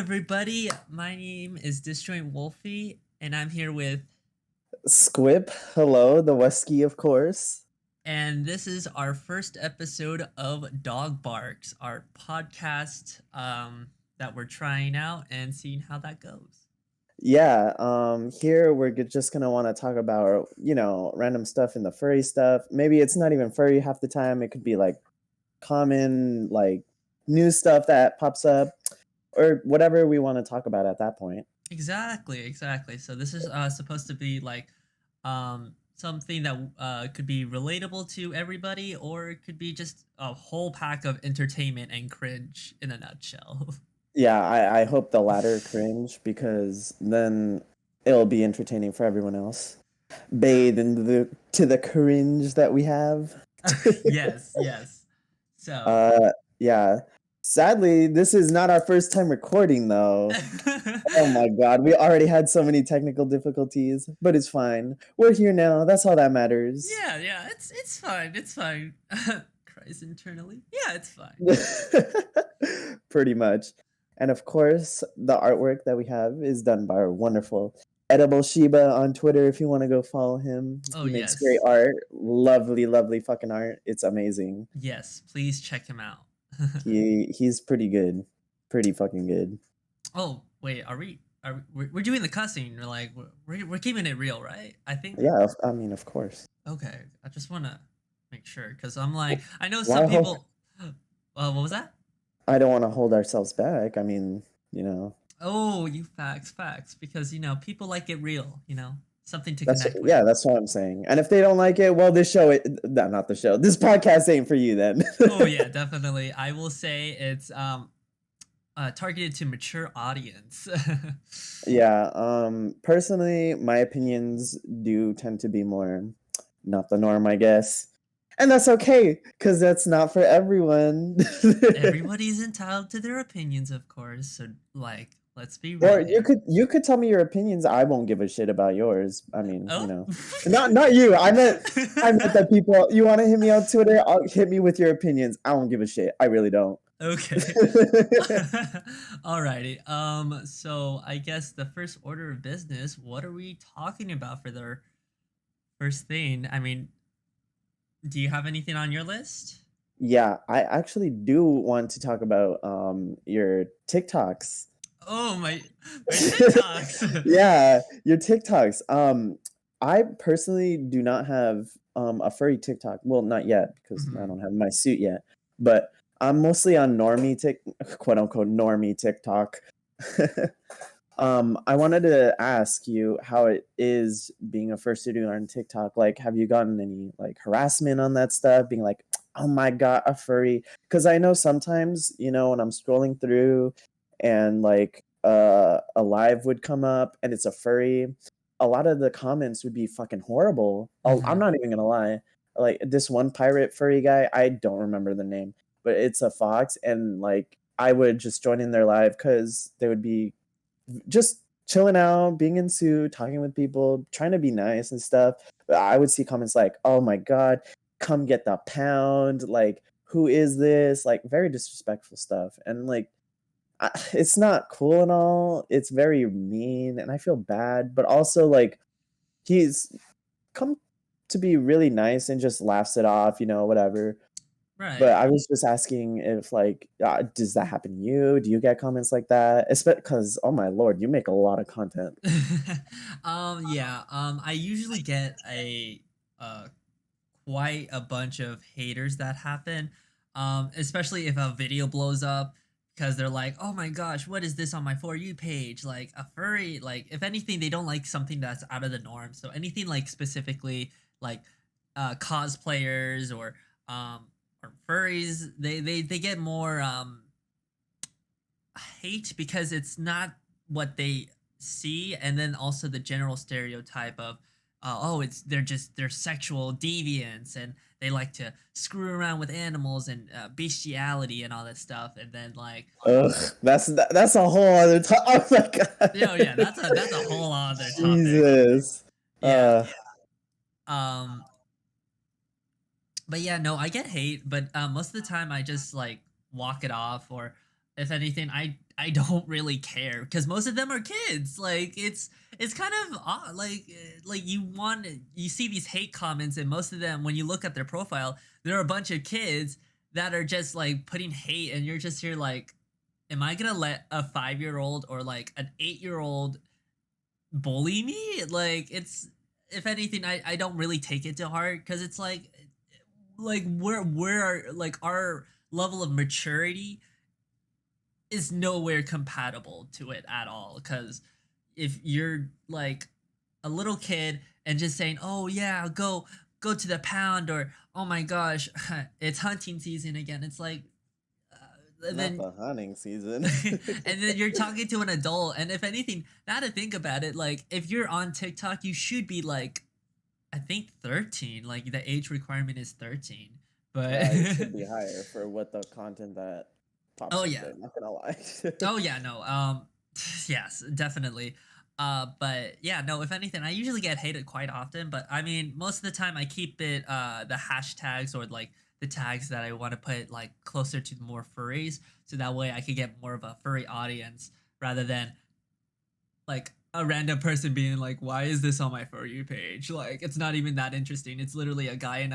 everybody. My name is Disjoint Wolfie, and I'm here with, Squip, hello, the Wesky, of course. and this is our first episode of Dog Barks, our podcast that we're trying out and seeing how that goes. Yeah, here we're just gonna want to talk about, random stuff in the furry stuff. Maybe it's not even furry half the time. It could be like common, like new stuff that pops up or whatever we want to talk about at that point. Exactly. So this is supposed to be like something that could be relatable to everybody, or it could be just a whole pack of entertainment and cringe in a nutshell. Yeah, I hope the latter cringe because then it'll be entertaining for everyone else. Bathe in the cringe that we have. Yes. So Yeah. Sadly, this is not our first time recording, though. Oh my god, we already had so many technical difficulties, but it's fine. We're here now. That's all that matters. yeah, it's fine. It's fine. Cries internally. Yeah, it's fine. Pretty much. And of course, the artwork that we have is done by our wonderful Edible Shiba on Twitter if you want to go follow him. Oh He makes great yes, art. Lovely fucking art. It's amazing. yes. Please check him out. He's pretty good. Pretty fucking good. Oh wait, we're doing the cussing? We're like we're keeping it real, right? I think. Yeah, I mean, of course. Okay, I just want to make sure because I'm like I know Why some hold people. What was that? I don't want to hold ourselves back. I mean, Oh, you facts because people like it real. Something to that's connect with. yeah, that's what I'm saying. And if they don't like it, well, not the show. This podcast ain't for you then. Oh yeah, definitely. I will say it's targeted to mature audience. Yeah, personally, my opinions do tend to be more not the norm, I guess. And that's okay, because that's not for everyone. Everybody's entitled to their opinions, of course. So let's be real Or you here. could tell me your opinions. I won't give a shit about yours. I mean, Oh. not you. I meant that people. You want to hit me on Twitter? Hit me with your opinions. I won't give a shit. I really don't. Okay. Alrighty. So I guess the first order of business, what are we talking about for the first thing? I mean, do you have anything on your list? Yeah, I actually do want to talk about your TikToks. Oh my TikToks. Yeah, your TikToks. I personally do not have a furry TikTok. Well, not yet because I Mhm. don't have my suit yet. But I'm mostly on quote unquote normie TikTok. I wanted to ask you how it is being a first student on TikTok. Like, have you gotten any like harassment on that stuff? Being like, oh my god, a furry. Because I know sometimes, when I'm scrolling through and like a live would come up and it's a furry, a lot of the comments would be fucking horrible. I'm Mhm. not even gonna lie. Like this one pirate furry guy, I don't remember the name, but it's a fox, and like I would just join in their live because they would be just chilling out, being in suit, talking with people, trying to be nice and stuff. But I would see comments like, "Oh my god, come get the pound!" Like, "Who is this?" Like, very disrespectful stuff, and like, it's not cool and all. It's very mean, and I feel bad. But also, like, he's come to be really nice and just laughs it off, whatever. But Right. I was just asking if, like, does that happen to you? Do you get comments like that? Because, oh my lord, you make a lot of content. Yeah. I usually get a uh quite a bunch of haters that happen. Especially if a video blows up because they're like, "Oh my gosh, what is this on my for you page?" Like a furry, like if anything they don't like something that's out of the norm. So anything like specifically like cosplayers or furries, they get more hate because it's not what they see, and then also the general stereotype of oh, they're sexual deviants and they like to screw around with animals and bestiality and all that stuff, and then like Ugh, that's a whole other Oh my yeah, god. that's a whole other topic. Jesus. Yeah. Uh, um but yeah, no, I get hate, but most of the time I just like walk it off, or if anything, I don't really care because most of them are kids. Like it's kind of odd. Like you see these hate comments, and most of them, when you look at their profile, there are a bunch of kids that are just like putting hate, and you're just here like, am I gonna let a 5-year old or like an 8-year old bully me? Like it's, if anything, I don't really take it to heart because it's like we're like our level of maturity is nowhere compatible to it at all. Because if you're like a little kid and just saying, "Oh yeah, go to the pound," or "Oh my gosh, it's hunting season again," it's like, Not then the hunting season. and then you're talking to an adult. And if anything, now to think about it, like if you're on TikTok, you should be like, I think 13. Like the age requirement is 13. But Yeah, it should be higher for what the content that oh pops up yeah, there. Not gonna lie. oh yeah, no. Yes, definitely. But yeah, no, if anything, I usually get hated quite often, but I mean, most of the time I keep it the hashtags or like the tags that I want to put like closer to more furries, so that way I could get more of a furry audience rather than like a random person being like, "Why is this on my For You page?" Like it's not even that interesting. It's literally a guy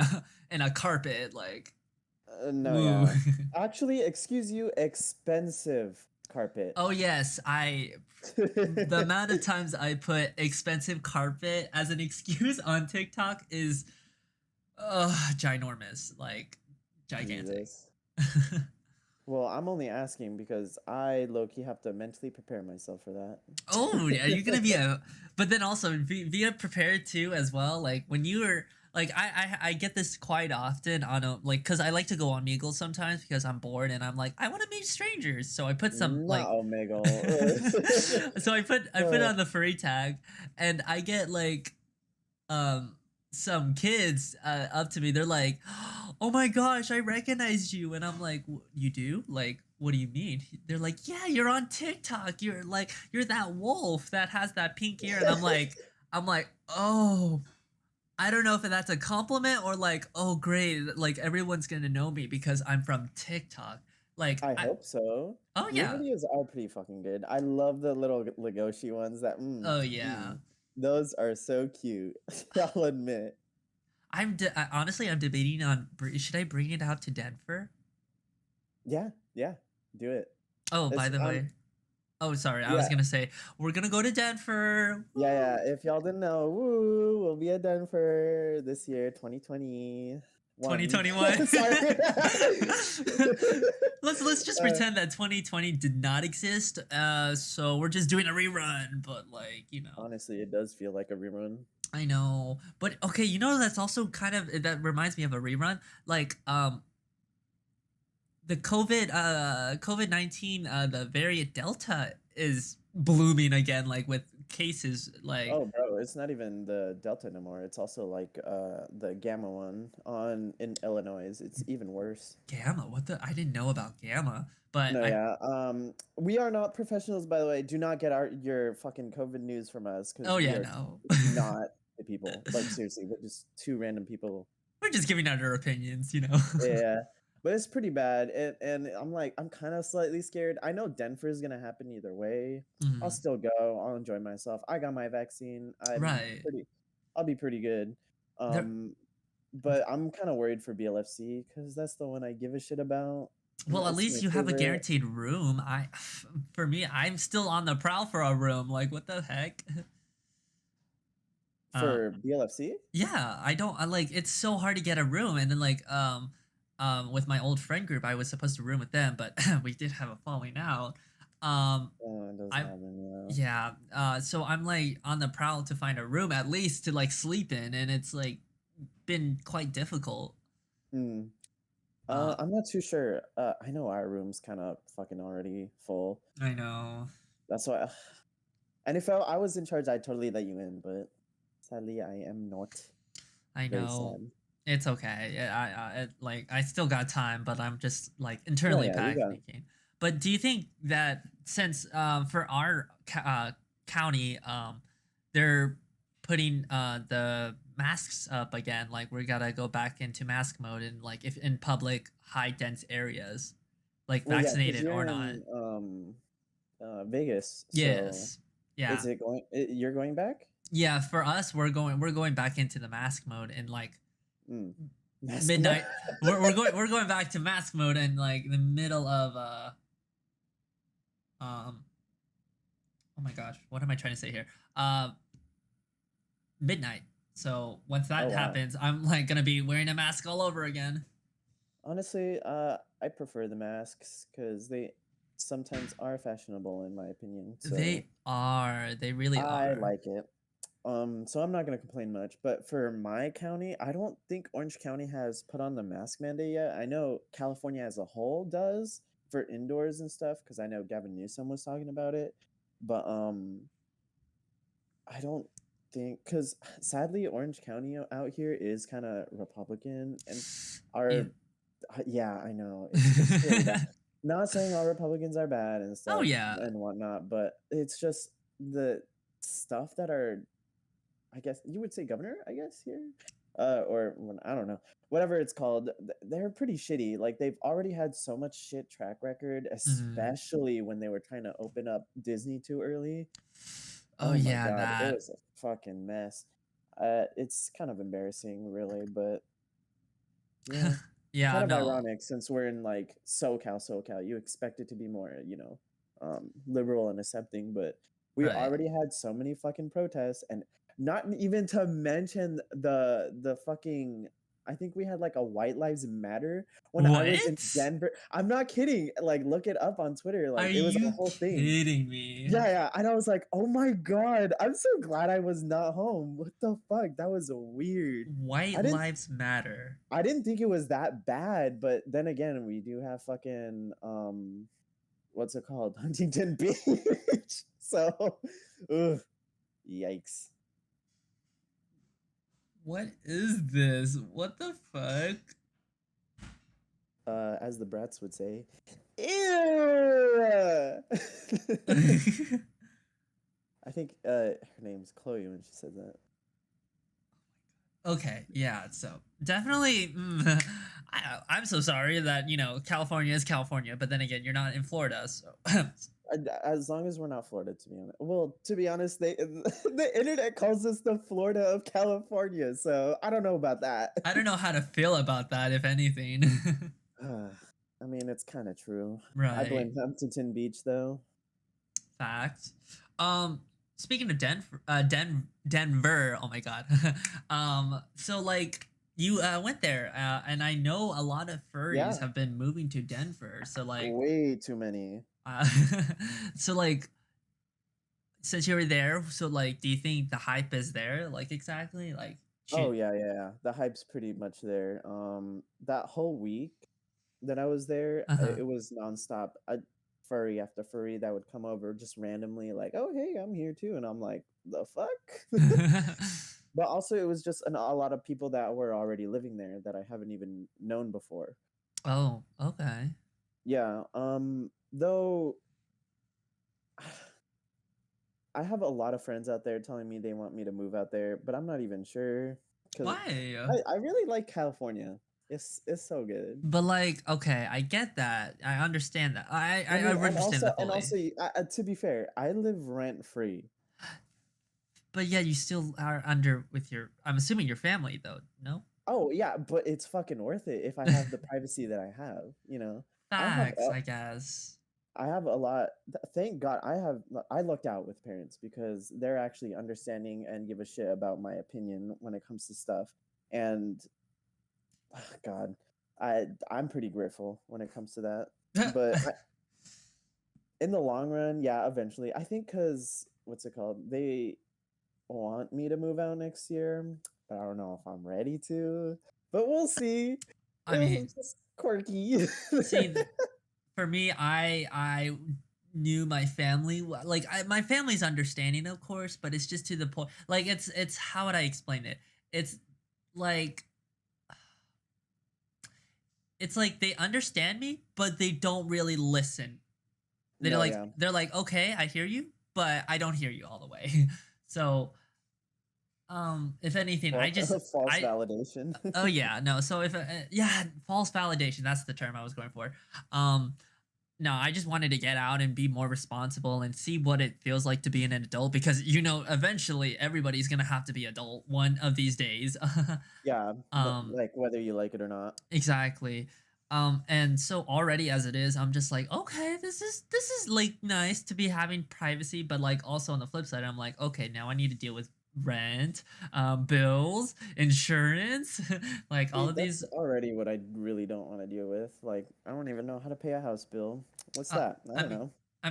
in a carpet like, No, woo. yeah. Actually, excuse you, expensive carpet. Oh yes, I the amount of times I put expensive carpet as an excuse on TikTok is ginormous, like gigantic. Jesus. Well, I'm only asking because I low-key have to mentally prepare myself for that. Oh, are you gonna be a? But then also be prepared too as well. Like when you are like I get this quite often on a like because I like to go on Meagle sometimes because I'm bored and I'm like I want to meet strangers. So I put some Not like Omegle. so I put on the furry tag and I get like um some kids up to me. They're like, "Oh my gosh, I recognize you," and I'm like, "You do? Like, what do you mean?" They're like, "Yeah, you're on TikTok. You're that wolf that has that pink ear," and I'm like, "Oh." I don't know if that's a compliment or like, oh great, like everyone's gonna know me because I'm from TikTok. Like I I, hope so. oh Your yeah, videos are pretty fucking good. I love the little Legoshi ones that oh yeah. those are so cute. I'll admit. Honestly, I'm debating on should I bring it out to Denver? Yeah, yeah, do it. Oh, by It's the way, oh sorry, I was yeah, gonna say we're gonna go to Denver. yeah, Woo! yeah. If y'all didn't know, woo, we'll be at Denver this year, 2021. 2021. Sorry. Let's just uh, pretend that 2020 did not exist. So we're just doing a rerun, but like honestly, it does feel like a rerun. I know, but okay, that's also kind of that reminds me of a rerun. Like the COVID-19 the variant Delta is blooming again, like with cases like Oh, bro, it's not even the Delta no more. It's also like the Gamma one on in Illinois. It's even worse. Gamma. What the? I didn't know about Gamma, but No, I yeah. We are not professionals, by the way. Do not get your fucking COVID news from us oh because we yeah, are no. not the people. Like seriously, we're just two random people. We're just giving out our opinions. Yeah, but it's pretty bad, and I'm kind of slightly scared. I know Denver is gonna happen either way. I'll Mhm. still go. I'll enjoy myself. I got my vaccine. Right. I'll be pretty good. There, But I'm kind of worried for BLFC because that's the one I give a shit about. well, at It's my least you have a favorite. guaranteed room. For me, I'm still on the prowl for a room. Like, what the heck? Uh, For BLFC? yeah, I don't. I like. It's so hard to get a room, and then like, with my old friend group, I was supposed to room with them, but we did have a falling out. Um, Oh, it doesn't I happen, yeah. So I'm like on the prowl to find a room at least to like sleep in, and it's like been quite difficult. yeah. Hmm. Uh, I'm not too sure. I know our room's kind of fucking already full. I know. That's why. And if I was in charge, I'd totally let you in, but sadly, I am not. I Very know. sad. It's okay. Like I still got time, but I'm just like No, internally yeah, you got. panicking. But do you think that since for our county they're putting the masks up again, like we gotta go back into mask mode and like if in public high dense areas, like Well, yeah, because vaccinated you're or not. in Vegas. So Yes. Yeah. is it going? You're going back? Yeah, for us, we're going back into the mask mode in like Mm. Mask mode. midnight. We're going back to mask mode in like the middle of um oh my gosh, what am I trying to say here? Midnight. So once Oh that wow. happens, I'm like gonna be wearing a mask all over again. Honestly, I prefer the masks because they sometimes are fashionable, in my opinion. So They really I are. like it. So I'm not gonna complain much. But for my county, I don't think Orange County has put on the mask mandate yet. I know California as a whole does for indoors and stuff, because I know Gavin Newsom was talking about it. But I don't think, because sadly, Orange County out here is kind of Republican, and Yeah. our yeah, I know. It's really bad. Not saying all Republicans are bad and Oh stuff yeah. and whatnot, but it's just the stuff that are, I guess you would say governor, I guess here, or I don't know, whatever it's called. They're pretty shitty. Like they've already had so much shit track record, Mhm. especially when they were trying to open up Disney too early. Oh Oh my yeah, god, it that. was a fucking mess. It's kind of embarrassing, really, but yeah. Yeah, Kind of no. ironic since we're in like SoCal. You expect it to be more, liberal and accepting, but we Right. already had so many fucking protests, and not even to mention the fucking, I think we had like a White Lives Matter when I was in What? Denver. I'm not kidding. Like look it up on Twitter. Are Like it was a you whole thing. kidding me? Yeah, yeah. And I was like, oh my God, I'm so glad I was not home. What the fuck? That was weird. I White didn't lives matter. I didn't think it was that bad, but then again, we do have fucking what's it called? Huntington Beach. So ugh, yikes. What is this? What the fuck? As the brats would say. Ew. I think her name's Chloe when she said that. Okay, yeah, so definitely I'm so sorry that, California is California, but then again, you're not in Florida, so As long as we're not Florida, to be honest. Well, to be honest, they the internet calls us the Florida of California, so I don't know about that. I don't know how to feel about that, if anything. I mean, it's kind of true. I Right. blame Huntington Beach though. Fact. Um, Speaking of Denver, oh my god. So like you went there, and I know a lot of furries Yeah, have been moving to Denver. So like, way too many. uh, so like, since you were there, so like, do you think the hype is there? Like exactly, like, Oh shoot. yeah, yeah, yeah. The hype's pretty much there. That whole week that I was there, Uh huh. it was nonstop. Furry after furry that would come over just randomly, like, "Oh hey, I'm here too," and I'm like, "The fuck." But also, it was just a lot of people that were already living there that I haven't even known before. Oh, okay. Yeah. Though I have a lot of friends out there telling me they want me to move out there, but I'm not even sure because Why? I really like California. It's so good. But like, okay, I get that. I understand that. I I mean, understand that and fully. also, to be fair, I live rent free. But yeah, you still are under with your. I'm assuming your family though. No. Oh yeah, but it's fucking worth it if I have the privacy that I have. I have Facts, I guess. I have a lot. Thank God I lucked out with parents because they're actually understanding and give a shit about my opinion when it comes to stuff. And God, I'm pretty grateful when it comes to that. But in the long run, yeah, eventually, I think because what's it called? They want me to move out next year, but I don't know if I'm ready to. But we'll see. I mean, It's just quirky. see, for me, I knew my family like my family's understanding, of course, but it's just to the point. Like it's how would I explain it? It's like it's like they understand me, but they don't really listen. They're No, like yeah. they're like, okay, I hear you, but I don't hear you all the way. So if anything, Well, false I validation. oh yeah, no, so if yeah, false validation, that's the term I was going for. um No, I just wanted to get out and be more responsible and see what it feels like to be an adult because eventually everybody's gonna have to be adult one of these days. Yeah, um, like whether you like it or not. exactly. And so already as it is, I'm just like, okay, this is like nice to be having privacy, but like also on the flip side, I'm like, okay, now I need to deal with rent, bills, insurance, like all See, of that's these. already what I really don't want to deal with. Like, I don't even know how to pay a house bill. What's Uh, that? I I don't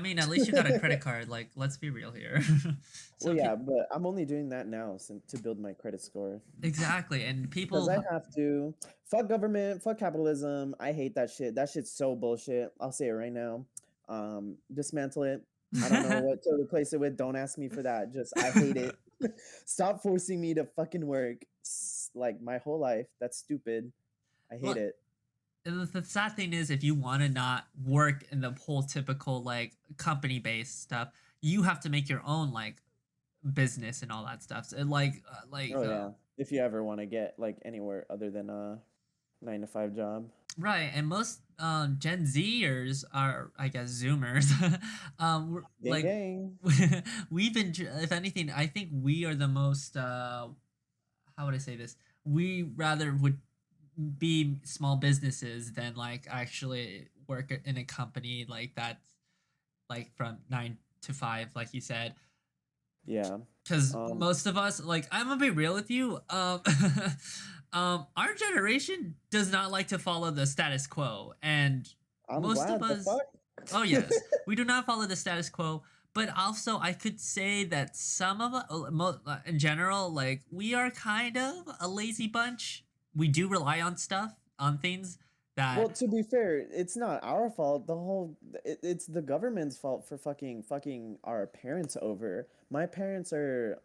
mean, know. at least you got a credit card. Like, let's be real here. Well, so yeah, but I'm only doing that now to build my credit score exactly, and because people. I have to. Fuck government, fuck capitalism. I hate that shit. That shit's so bullshit. I'll say it right now. Dismantle it. I don't know what to replace it with. Don't ask me for that. Just I hate it. Stop forcing me to fucking work like my whole life. That's stupid. I hate Well, it. and the sad thing is, if you want to not work in the whole typical like company based stuff, you have to make your own like business and all that stuff. So, Oh yeah. If you ever want to get like anywhere other than a 9 to 5 job. right, and most Gen Zers are, I guess, Zoomers. Gang gang. We've been, if anything, I think we are the most. How would I say this? We rather would be small businesses than like actually work in a company like that's like from 9 to 5, like you said. Yeah. Because Um most of us, like, I'm gonna be real with you, our generation does not like to follow the status quo, and I'm most of glad the us, fuck. oh yes, we do not follow the status quo. But also, I could say that some of us, in general, like we are kind of a lazy bunch. We do rely on stuff, on things Well, that. to be fair, it's not our fault. It's the government's fault for fucking our parents over. My parents are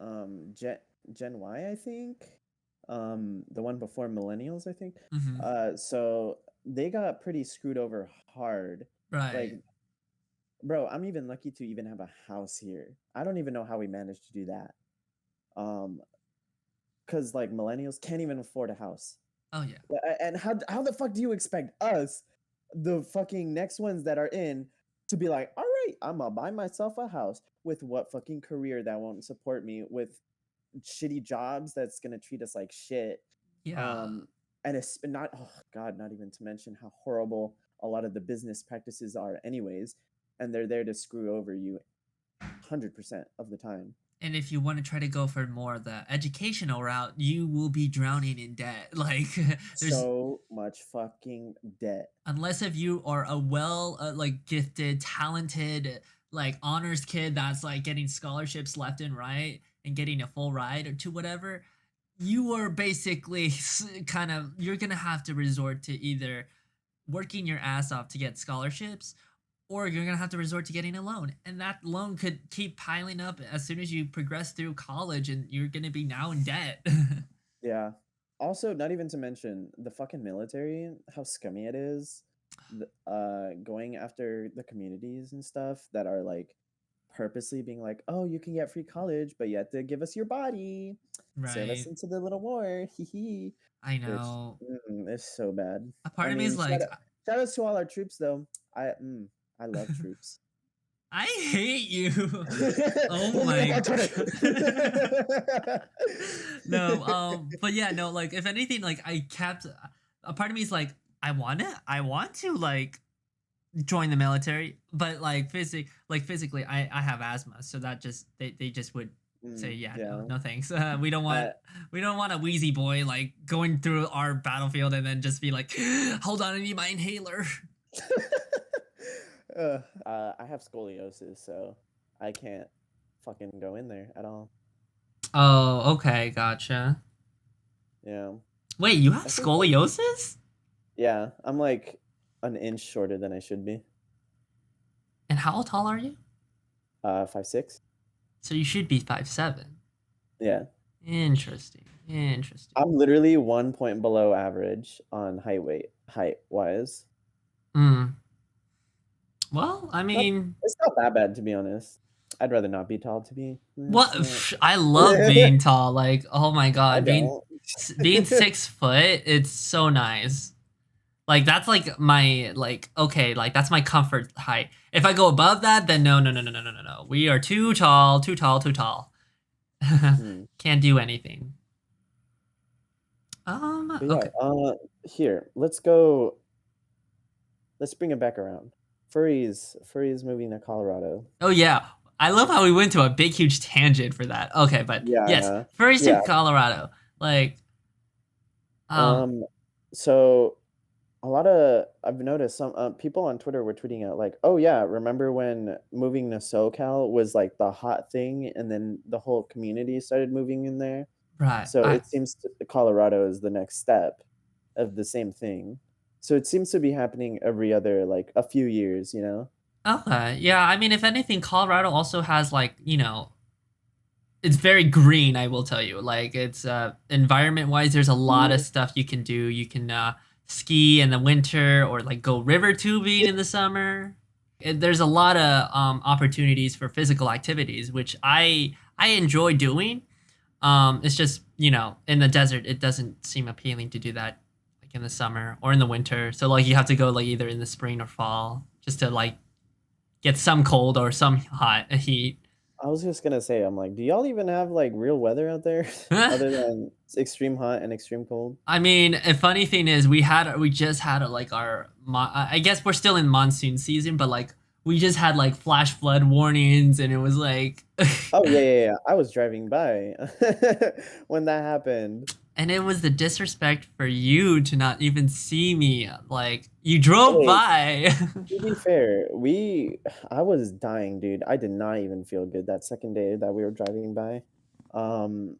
Gen Y, I think. The one before millennials, I think. Mhm, So they got pretty screwed over hard. Like, right. bro, I'm even lucky to even have a house here. I don't even know how we managed to do that. Um, because like millennials can't even afford a house. Oh yeah. And how the fuck do you expect us, the fucking next ones that are in, to be like, all right, I'm gonna buy myself a house with what fucking career that won't support me, with shitty jobs that's gonna treat us like shit. Yeah. Um, and it's not, oh god, not even to mention how horrible a lot of the business practices are, anyways, and they're there to screw over you 100% of the time. And if you want to try to go for more of the educational route, you will be drowning in debt. Like there's So much fucking debt. unless if you are a well like gifted, talented like honors kid that's like getting scholarships left and right and getting a full ride or to whatever, you are basically kind of you're going to have to resort to either working your ass off to get scholarships or you're going to have to resort to getting a loan. And that loan could keep piling up as soon as you progress through college and you're going to be now in debt. Yeah. Also, not even to mention the fucking military, how scummy it is. Going after the communities and stuff that are like purposely being like, oh, you can get free college, but you have to give us your body, send us Right. into the little war, hee hee. I Which know. it's so bad. A I part of me mean, is like, shout outs to all our troops though. I love troops. I hate you. Oh Pull me up my on Twitter. god. No, but yeah, no, like if anything, like I kept a part of me is like, I want to like join the military, but like physically, I have asthma, so that just they just would say, yeah, no, Yeah. no thanks. I We don't want a wheezy boy like going through our battlefield and then just be like, hold on, I need my inhaler. I have scoliosis, so I can't fucking go in there at all. Oh, okay, gotcha. Yeah. Wait, you have I think scoliosis? yeah, I'm like an inch shorter than I should be. And how tall are you? 5'6". So you should be 5'7". Yeah. Interesting. Interesting. I'm literally 1 point below average on height wise. Hmm. Well, I Not, mean, it's not that bad to be honest. I'd rather not be tall to be. what? Yeah. I love being tall. Like, oh my I god, don't. being 6 foot, it's so nice. Like that's like my like okay, like that's my comfort height. If I go above that, then no, no, no, no, no, no, no, no. We are too tall, too tall, too tall. Hmm. Can't do anything. But yeah, Okay. here, let's go. Let's bring it back around. Furries moving to Colorado. Oh yeah, I love how we went to a big huge tangent for that. Okay, but yes, Yeah, furries to yeah. Colorado. Like, um, Um, so a lot of I've noticed some people on Twitter were tweeting out like, "Oh yeah, remember when moving to SoCal was like the hot thing, and then the whole community started moving in there." right. So it seems Colorado is the next step of the same thing. So it seems to be happening every other like a few years, you know? Okay, yeah. I mean, if anything, Colorado also has like it's very green. I will tell you, like it's environment wise, there's a lot of Mm, stuff you can do. You can ski in the winter or like go river tubing in the summer. There's a lot of opportunities for physical activities, which I enjoy doing. It's just in the desert, it doesn't seem appealing to do that like in the summer or in the winter. So like you have to go like either in the spring or fall just to like get some cold or some hot heat. I was just gonna say, I'm like, do y'all even have like real weather out there other than extreme hot and extreme cold? I mean, a funny thing is we just had like I guess we're still in monsoon season, but like we just had like flash flood warnings, and it was like Oh yeah, yeah, yeah. I was driving by when that happened. and it was the disrespect for you to not even see me. Like you drove Hey, by. to be fair, I was dying, dude. I did not even feel good that second day that we were driving by. Um,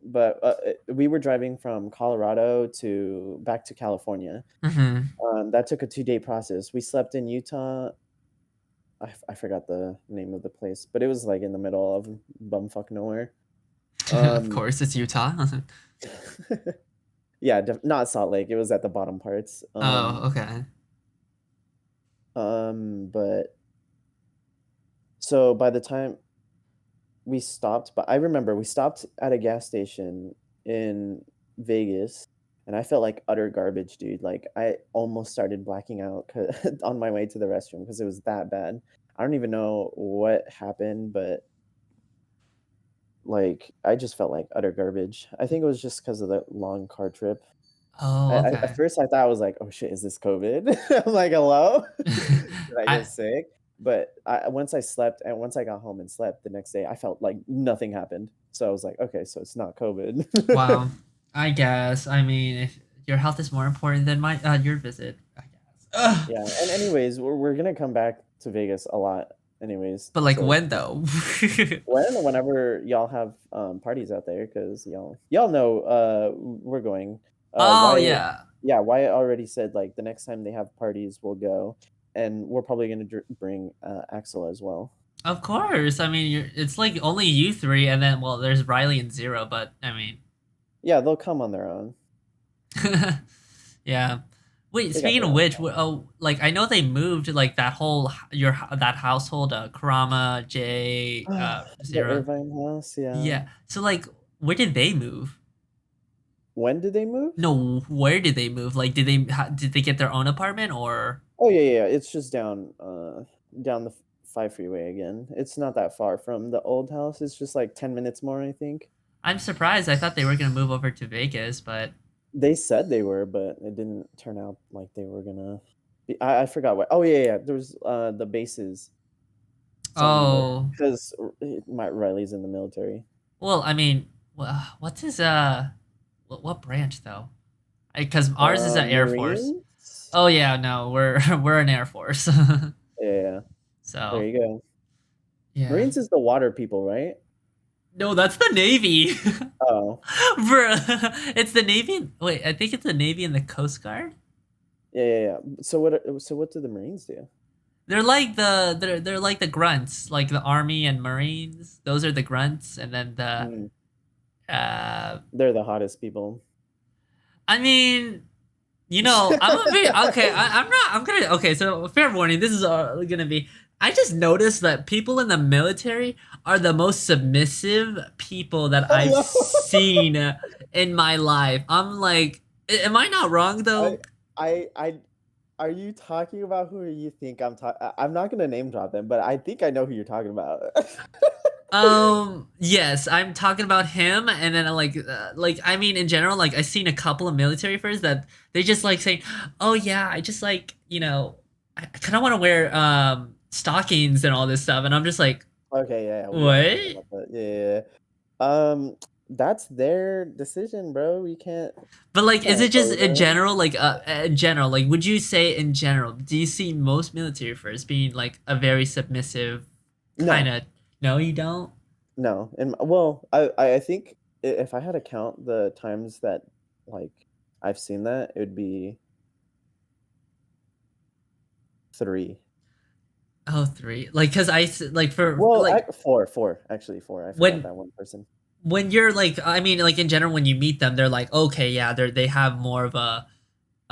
but we were driving from Colorado to back to California. Hmm. That took a 2-day process. We slept in Utah. I forgot the name of the place, but it was like in the middle of bumfuck nowhere. Of Um, course, it's Utah. yeah, not Salt Lake. It was at the bottom parts. Oh, okay. But so by the time we stopped, but I remember we stopped at a gas station in Vegas, and I felt like utter garbage, dude. Like I almost started blacking out on my way to the restroom because it was that bad. I don't even know what happened, but like I just felt like utter garbage. I think it was just because of the long car trip. Oh, At okay. first I thought I was like, "Oh shit, is this COVID?" I'm like, "Hello? Did I I get sick?" But once I slept and once I got home and slept the next day, I felt like nothing happened. So I was like, "Okay, so it's not COVID." Wow. I guess. I mean, if your health is more important than my your visit, I guess. Ugh. Yeah, and anyways, we're gonna come back to Vegas a lot anyways. But like So when though? whenever y'all have parties out there, because y'all know we're going. Oh Wyatt, yeah. yeah, Wyatt already said like the next time they have parties, we'll go, and we're probably gonna bring Axel as well. Of course. I mean, it's like only you three, and then well, there's Riley and Zero. But I mean, Yeah, they'll come on their own. yeah. Wait, They got speaking their of own which, spot. oh, like I know they moved like that whole that household, Karama, Jay, The Zero. Irvine house, yeah. Yeah. So like, where did they move? When did they move? No, where did they move? Like, did they get their own apartment or? Oh yeah, yeah, yeah. It's just down the 5 freeway again. It's not that far from the old house. It's just like 10 minutes more, I think. I'm surprised. I thought they were gonna move over to Vegas, but They said they were, but it didn't turn out like they were gonna be. I forgot what. Oh yeah, yeah. There was the bases. Some oh, because my Riley's in the military. well, I mean, what's his what branch though? Because ours is an Air Force. Marines. Oh yeah, no, we're we're an Air Force. Yeah, yeah, yeah. There So you go. yeah, Marines is the water people, right? no, that's the Navy, Oh, bro. It's the Navy. Wait, I think it's the Navy and the Coast Guard. yeah, yeah, yeah. So what do the Marines do? They're like the grunts, like the Army and Marines. Those are the grunts, and then the Mm, uh. they're the hottest people. I mean, I'm a bit okay. I'm not. I'm gonna. Okay, so fair warning. This is gonna be. I just noticed that people in the military are the most submissive people that I've Hello. seen in my life. I'm like, am I not wrong I though? I are you talking about who you think I'm talking? I'm not gonna name drop them, but I think I know who you're talking about. Yes, I'm talking about him, and then like I mean, in general, like I've seen a couple of military furs that they just like saying, "Oh yeah, I just like I kind of want to wear stockings and all this stuff," and I'm just like, Okay, yeah, we are talking "What?" about that. Yeah, yeah, yeah. That's their decision, bro. But You like, is it can't go just with in them. general? Like, in general, like, would you say in general, do you see most military furs being like a very submissive kind No, of? No, you don't. no. And well, I think if I had to count the times that like I've seen that, it would be 3. Oh, three. Like, cause like for Well, like 4 actually 4. I forgot when that one person. you're like, I mean, like in general, when you meet them, they're like, okay, yeah, they have more of a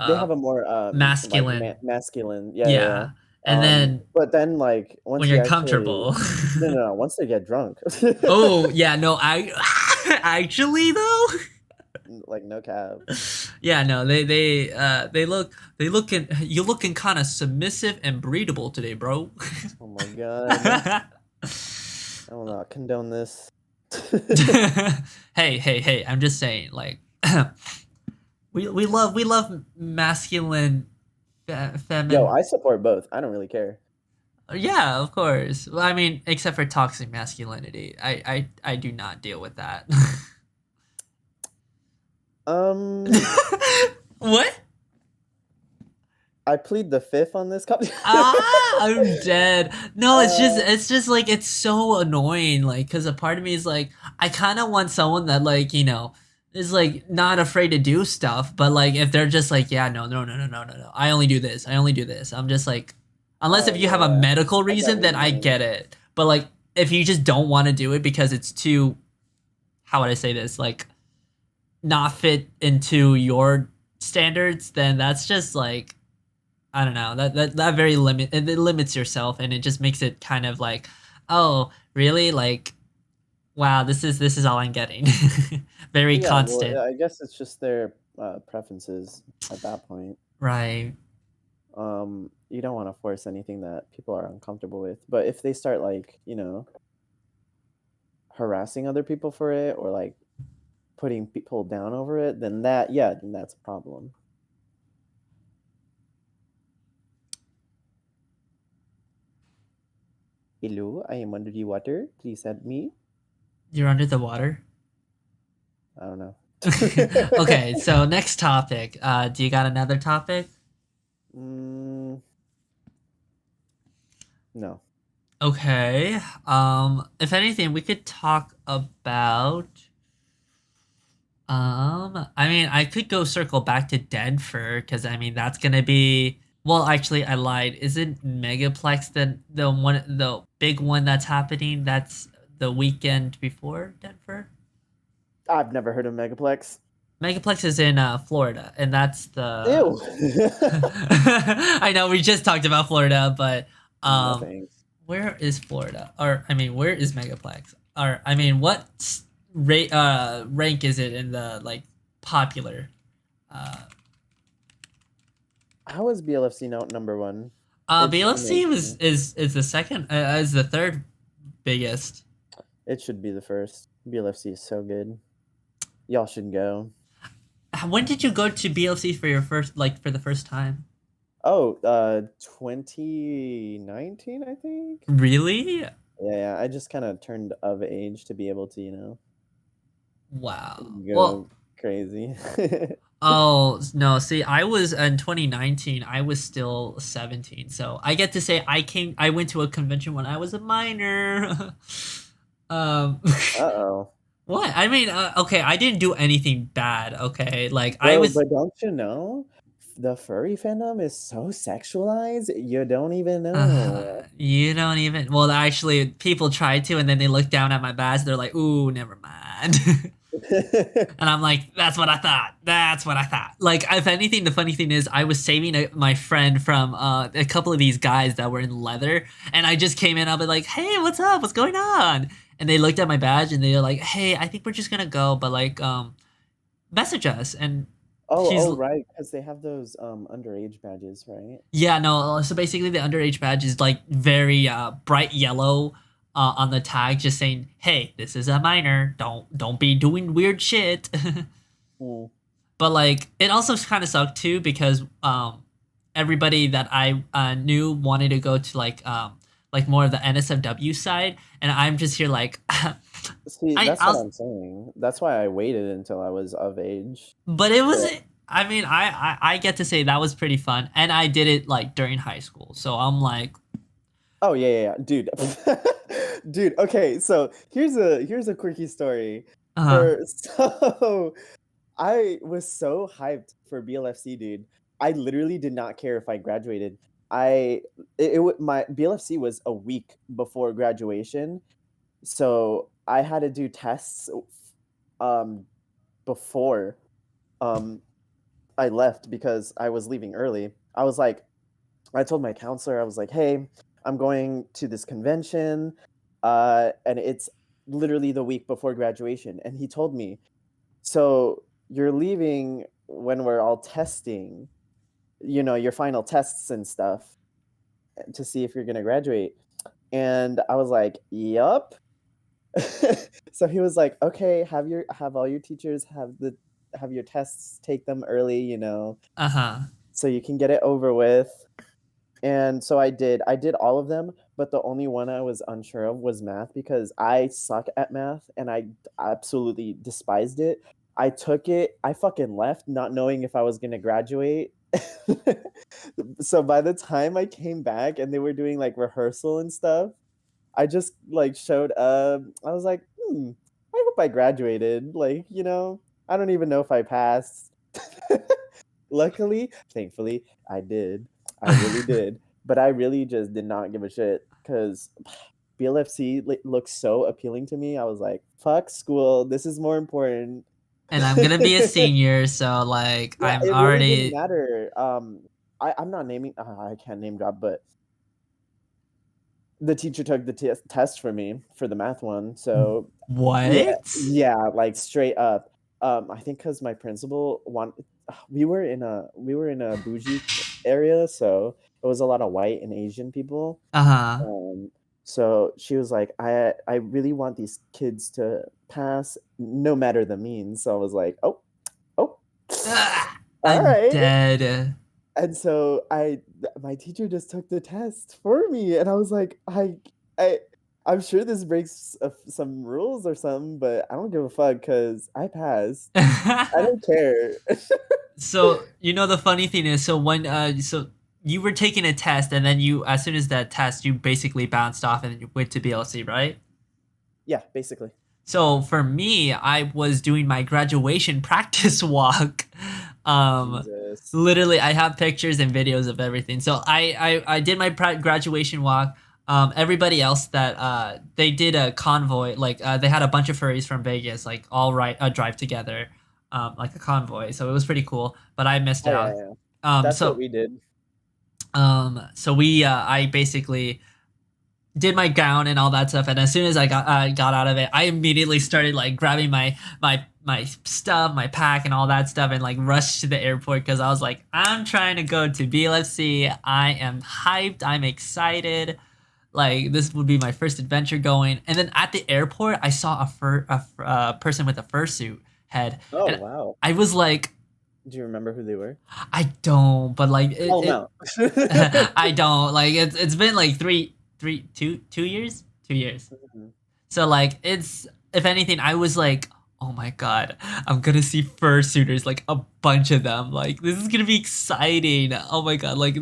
They uh have a more like masculine, masculine, yeah, yeah, yeah. yeah. And then But then like when once you're you actually comfortable, no, no, no, once they get drunk, oh yeah, no, I actually though. like no cab. Yeah, no, they looking you looking kind of submissive and breedable today, bro. Oh my god, I will not condone this. Hey, hey, hey! I'm just saying, like, we love masculine, Yo, feminine. I support both. I don't really care. Yeah, of course. Well, I mean, except for toxic masculinity, I do not deal with that. Um, What? I plead the fifth on this. Ah, I'm dead. No, uh, it's just like it's so annoying. Like, cause a part of me is like, I kind of want someone that like is like not afraid to do stuff. But like, if they're just like, yeah, no, no, no, no, no, no, no, I only do this. I only do this. I'm just like, unless oh if you have a yeah, medical I get reason, what then you I mean. get it. But like, if you just don't want to do it because it's too, how would I say this? Like, not fit into your standards, then that's just like I don't know that very it limits yourself and it just makes it kind of like oh really like wow this is all I'm getting very Yeah, well, constant I guess it's just their preferences at that point. right You don't want to force anything that people are uncomfortable with. But if they start like, harassing other people for it or like putting people down over it, then then that's a problem. Hello, I am under the water. Please help me. you're under the water. I don't know. Okay, so next topic, do you got another topic? mm, no. Okay, if anything we could talk about I mean, I could go circle back to Denver because I mean that's gonna be. Well, actually, I lied. Isn't Megaplex the big one that's happening? That's the weekend before Denver. I've never heard of Megaplex. Megaplex is in Florida, and that's the. Ew. I know we just talked about Florida, but No um, thanks. where is Florida? Or I mean, where is Megaplex? Or I mean, what rank is it in the like popular? Uh, How is BLFC note number one? It's BLFC was amazing. is the second is the third biggest. It should be the first. BLFC is so good. Y'all should go. When did you go to BLC for your first like for the first time? Oh, 2019, I think. Really? Yeah, yeah. I just kind of turned of age to be able to, Wow. Well, go crazy. oh no. See, I was in 2019. I was still 17, so I get to say I went to a convention when I was a minor. um. Uh-oh. What? I mean, okay, I didn't do anything bad. Okay, like I Bro, was but don't you know? The furry fandom is so sexualized, you don't even know. You don't even. Well, actually, people tried to, and then they looked down at my badge. They're like, "Ooh, never mind." And I'm like, "That's what I thought. That's what I thought." Like, if anything, the funny thing is, I was saving my friend from a couple of these guys that were in leather, and I just came in. I'll be like, "Hey, what's up? What's going on?" And they looked at my badge, and they're like, "Hey, I think we're just gonna go, but like, message us." And She's right, because they have those underage badges, right? Yeah, no. So basically, the underage badge is like very bright yellow on the tag, just saying, "Hey, this is a minor. Don't be doing weird shit." Mm. But like, it also kind of sucked too because everybody that I knew wanted to go to like more of the NSFW side, and I'm just here like, See, I that's what I'll, I'm saying. That's why I waited until I was of age. but it was. To... I mean, I get to say that was pretty fun, and I did it like during high school, so I'm like, Oh yeah, dude. Dude, okay, so here's a quickie story. uh, For so I was so hyped for BLFC, dude. I literally did not care if I graduated. My BLFC was a week before graduation, so I had to do tests um before um I left because I was leaving early. I told my counselor, I was like, "Hey, I'm going to this convention, and it's literally the week before graduation." And he told me, "So you're leaving when we're all testing, your final tests and stuff to see if you're gonna graduate." And I was like, "Yup." So he was like, "Okay, have all your teachers have your tests, take them early, uh-huh. so you can get it over with." And so I did. I did all of them, but the only one I was unsure of was math because I suck at math and I absolutely despised it. I took it, I fucking left not knowing if I was going to graduate. So by the time I came back and they were doing like rehearsal and stuff, I just like showed up. I was like, I hope I graduated. Like, I don't even know if I passed. Luckily, thankfully, I did. I really did. But I really just did not give a shit because BLFC looks so appealing to me. I was like, fuck school. This is more important. And I'm gonna be a senior, so like Yeah, I'm it really didn't already matter. I'm not naming, I can't name drop, but the teacher took the test for me for the math one. So yeah, what? yeah, like straight up. I think because my principal we were in a bougie area, so it was a lot of white and Asian people. Uh-huh. Um, so she was like, I really want these kids to pass, no matter the means. So I was like, oh, Ah, all I'm right. dead. And so my teacher just took the test for me, and I was like, I, I'm sure this breaks some rules or something, but I don't give a fuck because I passed. I don't care. So you know the funny thing is, so when so you were taking a test, and then you, as soon as that test, you basically bounced off and you went to BLC, right? Yeah, basically. So for me, I was doing my graduation practice walk. Um, Jesus. Literally, I have pictures and videos of everything. So I did my graduation walk. Everybody else that they did a convoy, like they had a bunch of furries from Vegas, like all right, drive together, like a convoy. So it was pretty cool. But I missed Oh out. yeah, yeah. Um, That's what so we did. so we I basically did my gown and all that stuff, and as soon as I got out of it, I immediately started like grabbing my stuff, my pack, and all that stuff, and like rushed to the airport because I was like, I'm trying to go to BLFC. I am hyped. I'm excited. Like this would be my first adventure going. And then at the airport, I saw a person with a fursuit head, Oh and wow. I was like, Do you remember who they were? I don't, but like Oh it no. I don't like it's been like 2 years, 2 years. So like it's, if anything, I was like, oh my god, I'm gonna see fursuiters, like a bunch of them. Like this is gonna be exciting. Oh my god, like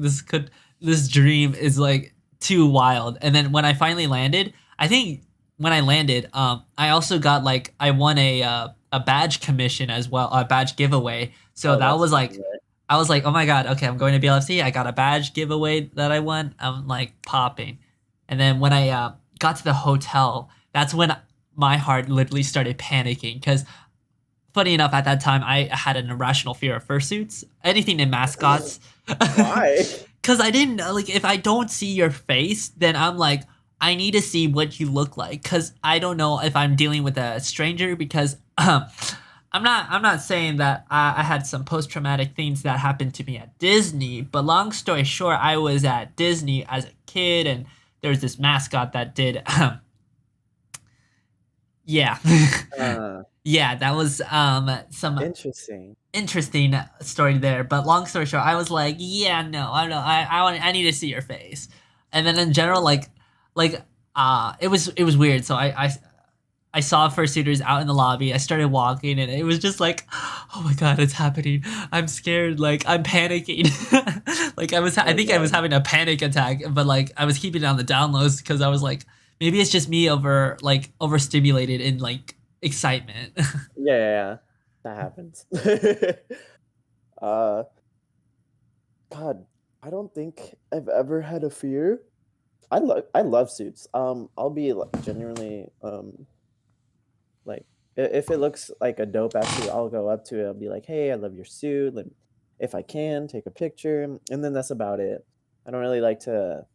this dream is like too wild. And then when I finally landed, I think when I landed, I also got like I won a badge commission as well, a badge giveaway. So Oh, that that's was fun, like, right? I was like, oh my god, okay, I'm going to BLFC. I got a badge giveaway that I won. I'm like popping. And then when I got to the hotel, that's when my heart literally started panicking because, funny enough, at that time I had an irrational fear of fursuits, anything in mascots. Why? Because I didn't know, like, if I don't see your face, then I'm like, I need to see what you look like because I don't know if I'm dealing with a stranger because I'm not saying that I had some post traumatic things that happened to me at Disney, but long story short, I was at Disney as a kid, and there was this mascot that did, yeah, Uh, yeah, that was some interesting. interesting story there. But long story short, I was like, yeah, no, I don't know, I need to see your face, and then in general, like it was weird. So I saw fursuiters out in the lobby. I started walking, and it was just like, oh my god, it's happening. I'm scared. Like I'm panicking. Like I Oh think I was god. having a panic attack, but like I was keeping it on the downloads because I was like, maybe it's just me overstimulated in like excitement. Yeah, yeah, yeah. That happens. uh God, I don't think I've ever had a fear. I love suits. I'll be like genuinely like if it looks like a dope ass suit, I'll go up to it. I'll be like, "Hey, I love your suit." Like, if I can, take a picture, and then that's about it. I don't really like to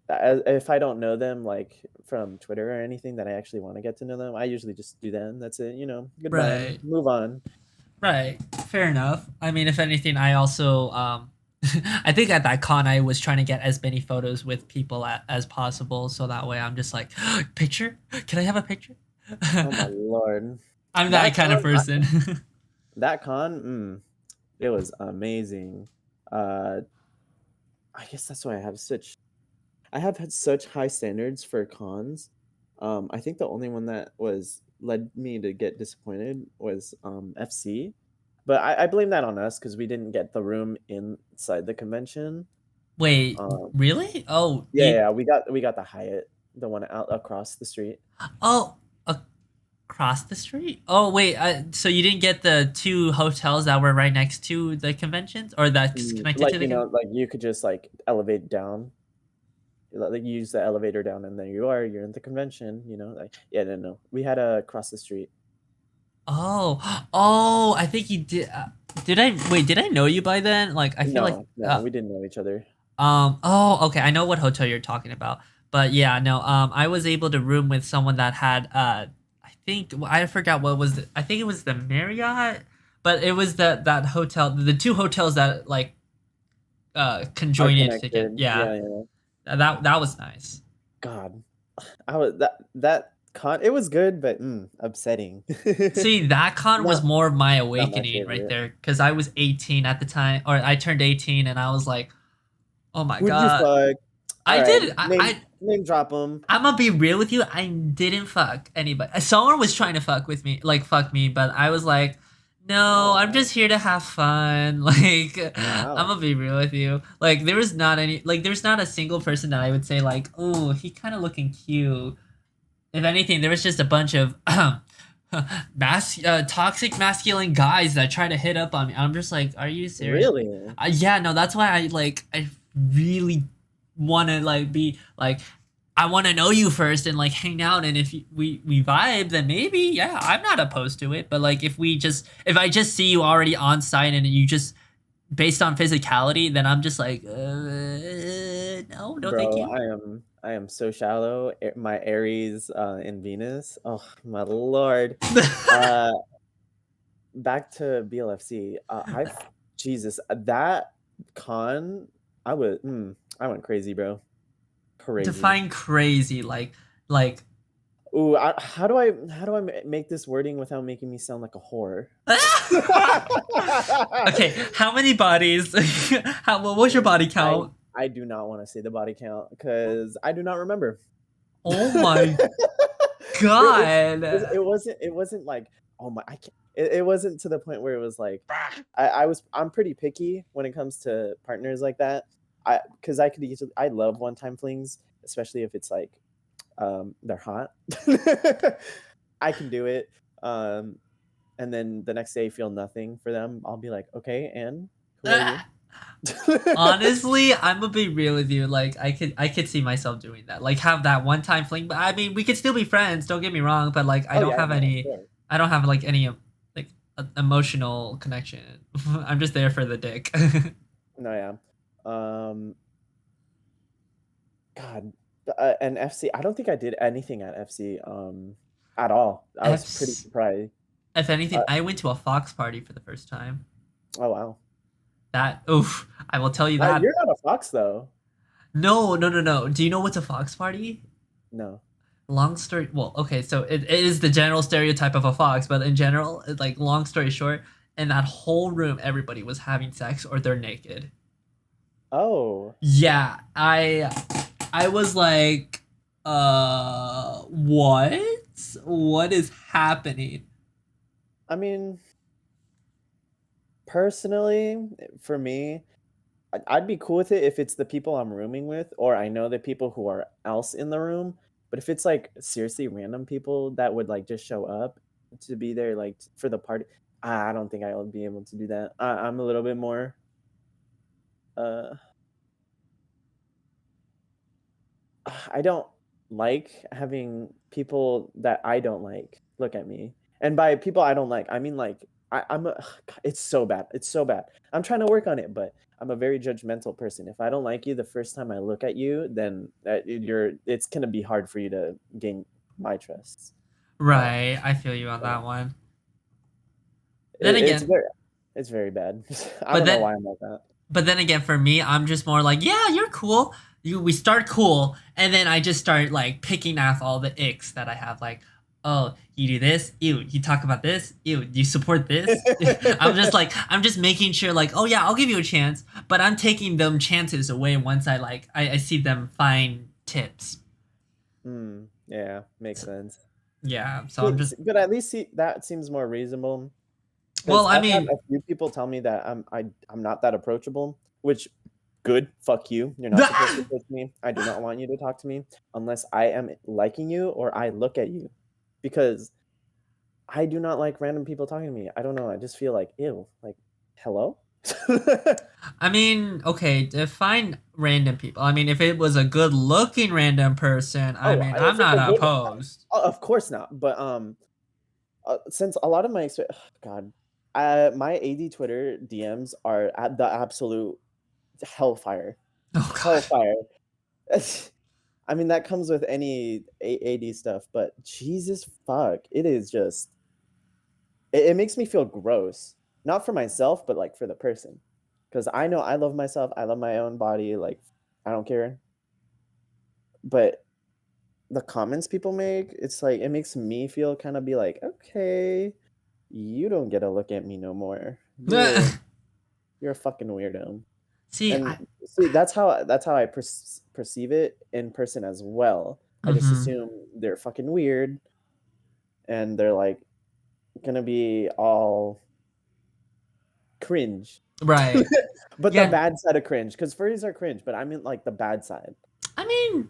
if I don't know them like from Twitter or anything that I actually want to get to know them. I usually just do that. And that's it. Goodbye. Right. Move on. Right. Fair enough. I mean, if anything, I also I think at that con I was trying to get as many photos with people as possible, so that way I'm just like, picture? Can I have a picture? Oh my lord. I'm that That kind of con, person. that con, it was amazing. Uh, I guess that's why I have had such high standards for cons. I think the only one that was led me to get disappointed was FC, but I blame that on us because we didn't get the room inside the convention. Wait, Um, really? Oh, yeah, yeah, we got the Hyatt, the one out across the street. oh, across the street? Oh, wait. So you didn't get the two hotels that were right next to the conventions, or that's connected Like to the like you could just like elevate down, like use the elevator down, and there you are. You're in the convention. Like yeah, no, no, we had a across the street. Oh, oh, I think you did. Did I wait? Did I know you by then? Like, I feel like. No, no, we didn't know each other. Oh, okay. I know what hotel you're talking about. But yeah, no. I was able to room with someone that had. I think I forgot what was. I think it was the Marriott, but it was that hotel. The two hotels that like Are conjoined together. connected. Yeah, Yeah, yeah. that was nice. God, I was that con. It was good, but upsetting. See, that con was not more of my not my awakening right favorite. there because I was 18 at the time, or I turned 18, and I was like, oh my Who'd you god, fuck? All I right, did. name drop them. I'm gonna be real with you. I didn't fuck anybody. Someone was trying to fuck with me, like fuck me, but I was like, no, I'm Oh just here to have fun. Like, I'm wow. gonna be real with you. Like, there was not any, like, there's not a single person that I would say like, oh, he kind of looking cute. If anything, there was just a bunch of toxic masculine guys that try to hit up on me. I'm just like, are you serious? Really? Yeah, no, that's why I really want to like be like I want to know you first and like hang out, and if we vibe, then maybe yeah, I'm not opposed to it. But like if I just see you already on site and you just based on physicality, then I'm just like no, no, thank Bro, you. I am so shallow. My Aries in Venus. Oh my lord. Uh Back to BLFC. I've Jesus, that con I went crazy, bro. Crazy. Define crazy like Ooh, how do I make this wording without making me sound like a whore? okay, how many bodies? What was your body I count? I do not want to say the body count because I do not remember. Oh my it, god. it wasn't like, oh my, I can't. It wasn't to the point where it was like I'm pretty picky when it comes to partners like that. Because I could easily, I love one time flings, especially if it's like they're hot. I can do it. And then the next day feel nothing for them. I'll be like, okay, and who are you? Honestly, I'm gonna be real with you. Like, I could see myself doing that. Like, have that one time fling. But I mean, we could still be friends. Don't get me wrong. But like, Oh yeah, no, of course. I don't have like any like emotional connection. I'm just there for the dick. No, yeah. Um, God, and FC. I don't think I did anything at FC at all. I was pretty FC, surprised. If anything, Uh, I went to a Fox party for the first time. oh wow. That oof, I will tell you that. You're not a fox though. No, no, no, no. Do you know what's a Fox party? No. Long story. Well, okay, so it is the general stereotype of a fox, but in general, like long story short, in that whole room, everybody was having sex or they're naked. Oh, Yeah, I was like, what? What is happening? I mean, personally, for me, I'd be cool with it if it's the people I'm rooming with, or I know the people who are else in the room. But if it's like seriously random people that would like just show up to be there like for the party, I don't think I would be able to do that. I'm a little bit more. Uh, I don't like having people that I don't like look at me. And by people I don't like, I mean like I'm a. It's so bad. It's so bad. I'm trying to work on it, but I'm a very judgmental person. If I don't like you the first time I look at you, then it's gonna be hard for you to gain my trust. Uh, Right, I feel you on so that one. Then it's again, very bad. I but don't know then why I'm like that. but then again, for me, I'm just more like, yeah, you're cool. We start cool, and then I just start like picking off all the icks that I have. Like, oh, you do this, ew. You talk about this, ew. You support this. I'm just making sure, like, oh yeah, I'll give you a chance, but I'm taking them chances away once I see them find tips. Yeah, makes sense. Yeah, so I'm just But at least that seems more reasonable. well, Because I I've had mean, a few people tell me that I'm not that approachable, which good, fuck you. You're not supposed to approach me. I do not want you to talk to me unless I am liking you or I look at you. Because I do not like random people talking to me. I don't know. I just feel like ew. Like, hello? I mean, okay, define random people. I mean, if it was a good-looking random person, I Oh, mean, I'm if it's not a good opposed. of course not. But since a lot of my God, my AD Twitter DMs are at the absolute hellfire. Oh God. Hellfire. I mean, that comes with any AD stuff, but Jesus fuck, it is just it makes me feel gross. Not for myself, but like for the person. Because I know I love myself, I love my own body, like I don't care. But the comments people make, it's like it makes me feel kind of be like, okay, you don't get to look at me no more. You're a fucking weirdo. See, And see, that's how I perceive it in person as well. I just hmm assume they're fucking weird and they're like gonna be all cringe. right. But the Yeah, bad side of cringe, because furries are cringe, but I mean like the bad side. I mean,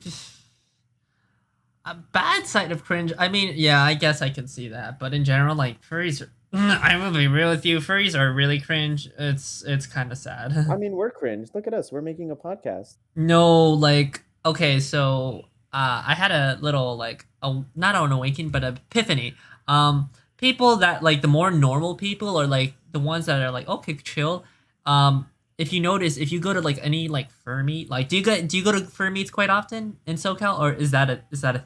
a bad side of cringe. I mean, yeah, I guess I can see that, but in general, like furries are. I will be real with you. Furries are really cringe. It's kind of I sad. mean, we're cringe. Look at us. We're making a podcast. No, like okay, so I had a little like a not an awakening, but an epiphany. People that like the more normal people are like the ones that are like okay, chill. If you notice, if you go to like any like fur meet, like do you go to fur meets quite often in SoCal, or is that a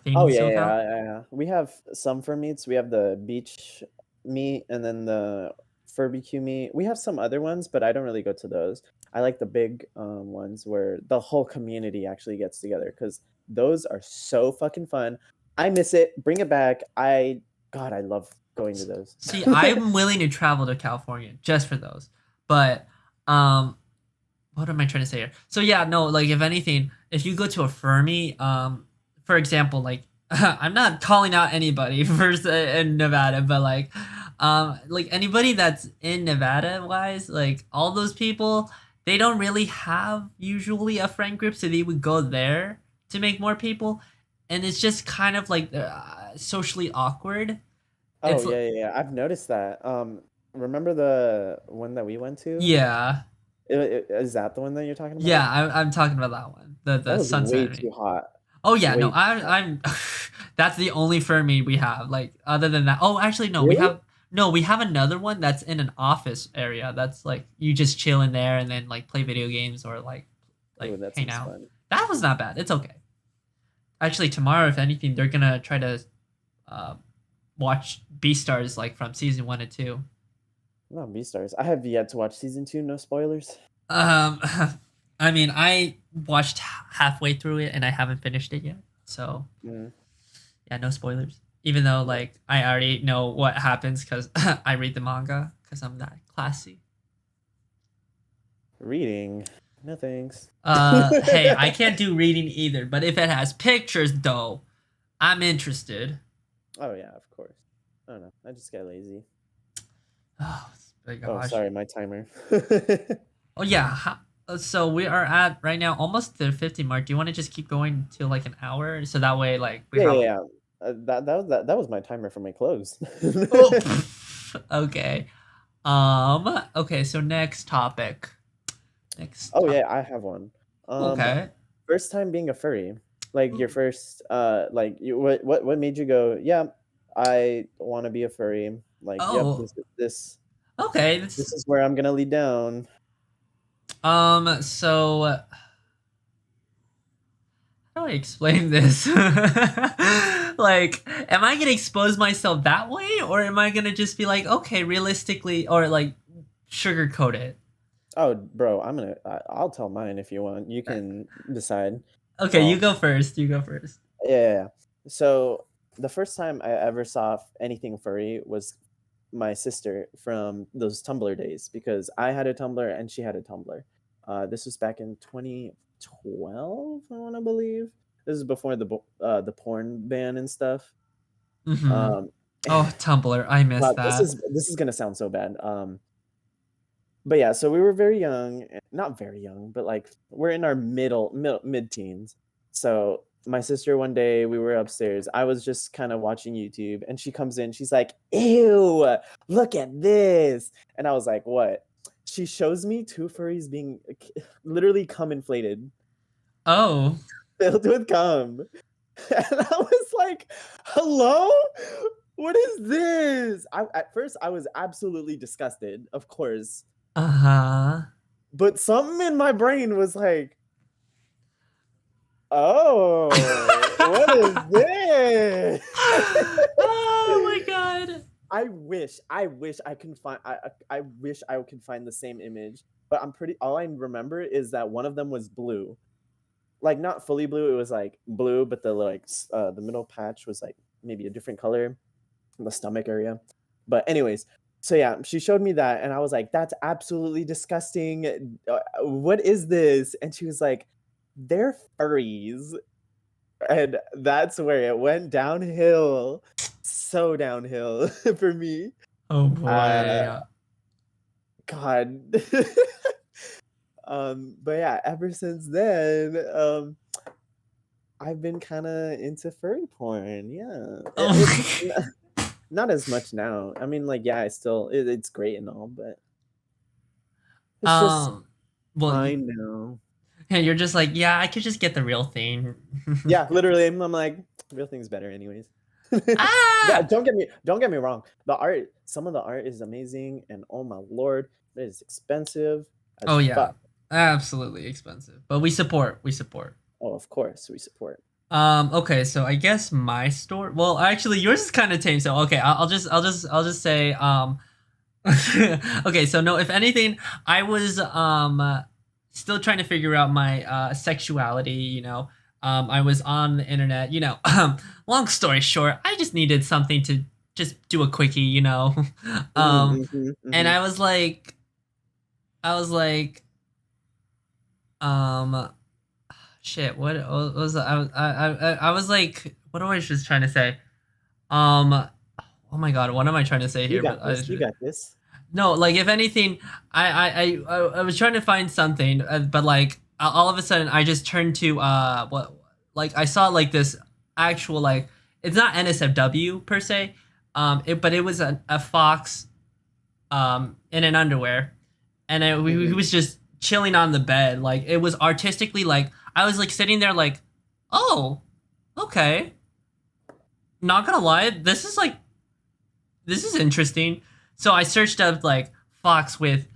thing Oh in yeah, yeah, SoCal? yeah. We have some fur meats. We have the beach meat and then the barbecue meat. We have some other ones, but I don't really go to those. I like the big ones where the whole community actually gets together because those are so fucking fun. I miss it. Bring it back. God, I love going to those. See, I'm willing to travel to California just for those, but um, what am I trying to say here? So yeah, no, like if anything, if you go to a Fermi, for example, like I'm not calling out anybody first in Nevada, but like anybody that's in Nevada wise, like all those people, they don't really have usually a friend group, so they would go there to make more people, and it's just kind of like socially awkward. Oh It's yeah, yeah, yeah. I've noticed that. Remember the one that we went to? yeah, Is that the one that you're talking yeah. about? I'm talking about that one, That the was way sunset. too hot. Oh yeah, no, Way too hot. I'm. That's the only Fermi we have. Like other than that, oh actually no, Really? we have another one that's in an office area. That's like you just chill in there and then like play video games or Oh, like that hang seems out. fun. That was not bad. It's okay. Actually, tomorrow, if anything, they're gonna try to uh, watch Beastars like from season 1 and 2. Not Beastars. I have yet to watch season 2. No spoilers. Um, I mean, I watched halfway through it and I haven't finished it yet. So Mm. yeah, no spoilers. Even though like I already know what happens because I read the manga because I'm that classy. Reading. No thanks. Hey, I can't do reading either, but if it has pictures though, I'm interested. Oh yeah, of course. I don't know. I just got lazy. Oh, my Oh, gosh. sorry, my timer. Oh yeah. So we are at right now almost the 50 mark. Do you want to just keep going till like an hour so that way like we Yeah, yeah, have? yeah. That was my timer for my clothes. Oh, okay. Okay. So next topic. Next Oh topic. yeah, I have one. Um, Okay. First time being a furry. Like your first like you what made you go, yeah, I want to be a furry. Like, yep, Oh. Okay. this is where I'm gonna lead down. So how do I explain this? Like, am I gonna expose myself that way, or am I gonna just be like, okay, realistically, or like sugarcoat it? Oh, bro, I'll tell mine if you want. You can decide. Okay, you Well, go first. You go first. yeah, yeah, yeah. So the first time I ever saw anything furry was my sister from those Tumblr days because I had a Tumblr and she had a Tumblr. This was back in 2012, I want to believe. This is before the porn ban and stuff. Mm-hmm. Um, Oh, Tumblr, I missed wow, this that. is gonna sound so bad. But yeah, so we were very young, not very young, but like we're in our mid teens. So my sister one day we were upstairs. I was just kind of watching YouTube, and she comes in. She's like, "Ew, look at this!" And I was like, "What?" She shows me two furries being literally cum inflated, Oh, filled with cum, and I was like, "Hello." What is this? At first I was absolutely disgusted, of course. uh huh. But something in my brain was like, "Oh, what is this?" Oh my god. I wish I can find I wish I could find the same image, but I'm pretty all I remember is that one of them was blue. Like not fully blue, it was like blue, but the middle patch was like maybe a different color, the stomach area. But anyways, so yeah, she showed me that and I was like, "That's absolutely disgusting. What is this?" And she was like, "They're furries." And that's where it went downhill. So downhill for me. Oh Uh boy. God. But yeah, ever since then, I've been kind of into furry porn. Yeah. Oh Not as much now. I mean, like, yeah, it's great and all, but my. it's just Well, fine now. you're just like, yeah, I could just get the real thing. Yeah, literally, I'm like, real thing's better, anyways. Yeah, Ah. don't get me wrong. Some of the art is amazing, and oh my lord, it is expensive Oh as yeah, fuck. absolutely expensive, but we support. We support. Oh, of course, we support. Okay, so I guess my story. Well, actually, yours is kind of tame. So okay, I'll just say. Okay, so no, if anything, I was still trying to figure out my sexuality. I was on the internet. Long story short, I just needed something to just do a quickie. Mhm, um, mhm, and mhm. I was like, um, shit. What was I was like, what am I just trying to say? Um, oh my god, what am I trying to say You here? got But this. You got this. no, like if anything, I was trying to find something, but like all of a sudden I just turned to what like I saw like this actual like it's not NSFW per se, but it was a fox in an underwear, and he Mhm. was just chilling on the bed. Like it was artistically like I was like sitting there like, oh, okay. Not gonna lie, this is interesting. So I searched up like fox with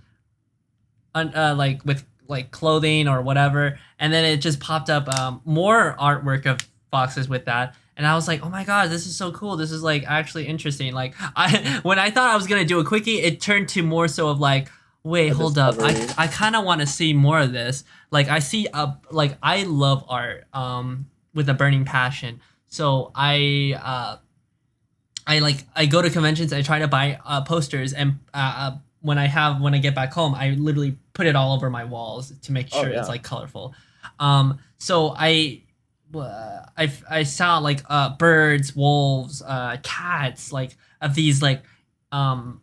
like with like clothing or whatever, and then it just popped up more artwork of foxes with that, and I was like, oh my god, this is so cool. This is like actually interesting. Like I when I thought I was gonna do a quickie, it turned to more so of like, wait, A hold up, discovery. I kind of want to see more of this. Like I see like I love art with a burning passion. So I go to conventions. I try to buy posters, and when I get back home, I literally put it all over my walls to make Oh sure it's yeah. like colorful. So I saw like birds, wolves, cats, like of these like um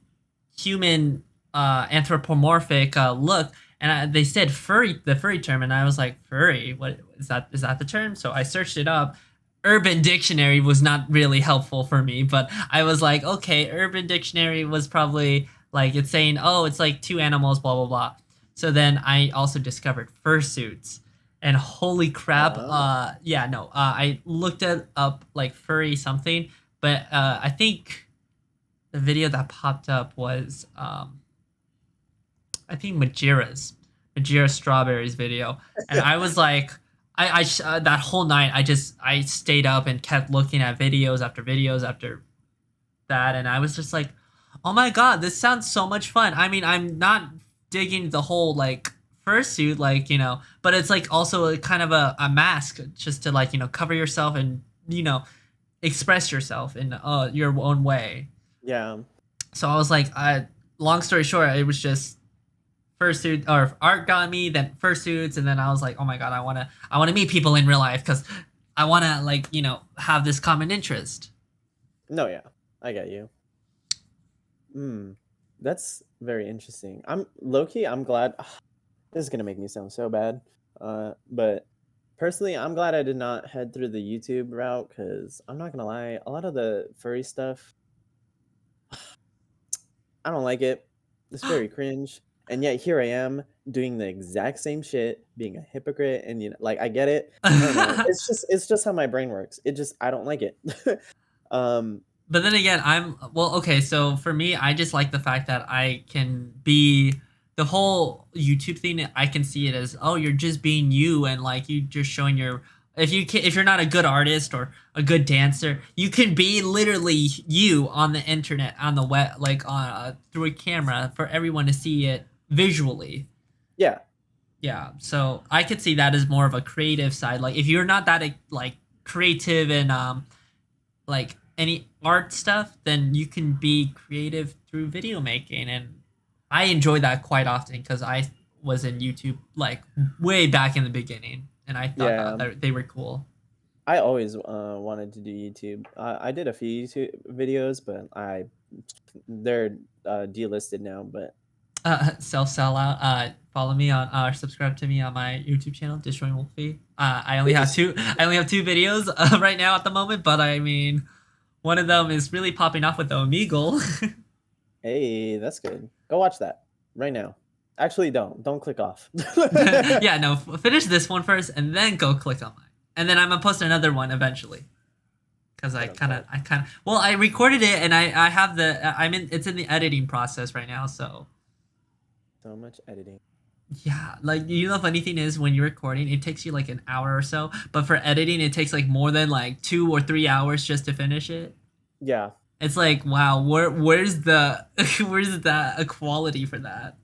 human anthropomorphic look, and they said furry, the furry term, and I was like, furry, what is that? Is that the term? So I searched it up. Urban Dictionary was not really helpful for me, but I was like, okay, Urban Dictionary was probably like it's saying, oh, it's like two animals, blah blah blah. So then I also discovered fursuits, and holy crap, Oh. yeah, no, I looked it up like furry something, but I think the video that popped up was I think Majira's strawberries video, and I was like, that whole night I stayed up and kept looking at videos after videos after that, and I was just like, oh my god, this sounds so much fun. I mean, I'm not digging the whole like fursuit, like but it's like also a kind of a mask just to like cover yourself and express yourself in your own way. Yeah. So I was like, long story short, it was just fursuit or art got me, then fursuits, and then I was like, oh my god, I wanna meet people in real life because I wanna like have this common interest. No, yeah. I get you. Hmm. That's very interesting. I'm low key. I'm glad. This is gonna make me sound so bad. But personally, I'm glad I did not head through the YouTube route because I'm not gonna lie, a lot of the furry stuff, I don't like it. It's very cringe. And yet here I am doing the exact same shit, being a hypocrite, and like I get it. I don't know. It's just how my brain works. I don't like it. um, But then again, well, okay, so for me, I just like the fact that I can be the whole YouTube thing. I can see it as, oh, you're just being you, and like you just showing your. If you're not a good artist or a good dancer, you can be literally you on the internet, on the web, like on through a camera for everyone to see it visually. yeah, Yeah, so I could see that as more of a creative side. Like if you're not that like creative and like any art stuff, then you can be creative through video making, and I enjoy that quite often because I was in YouTube like way back in the beginning, and I thought yeah. that they were cool. I always wanted to do YouTube. I did a few YouTube videos, but they're delisted now. But Self sellout. Follow me on or subscribe to me on my YouTube channel, Destroying Wolfie. I only have please, two. I only have two videos right now at the moment, but I mean, one of them is really popping off with the Omegle. hey, that's good. Go watch that right now. Actually, don't click off. Yeah, no, finish this one first, and then go click on mine, and then I'm gonna post another one eventually. Because I don't care. well, I recorded it, and I have it's in the editing process right now, so. So much editing. Yeah, like the funny thing is when you're recording, it takes you like an hour or so, but for editing, it takes like more than like 2 or 3 hours just to finish it. Yeah. It's like, wow, where's the where's the equality for that?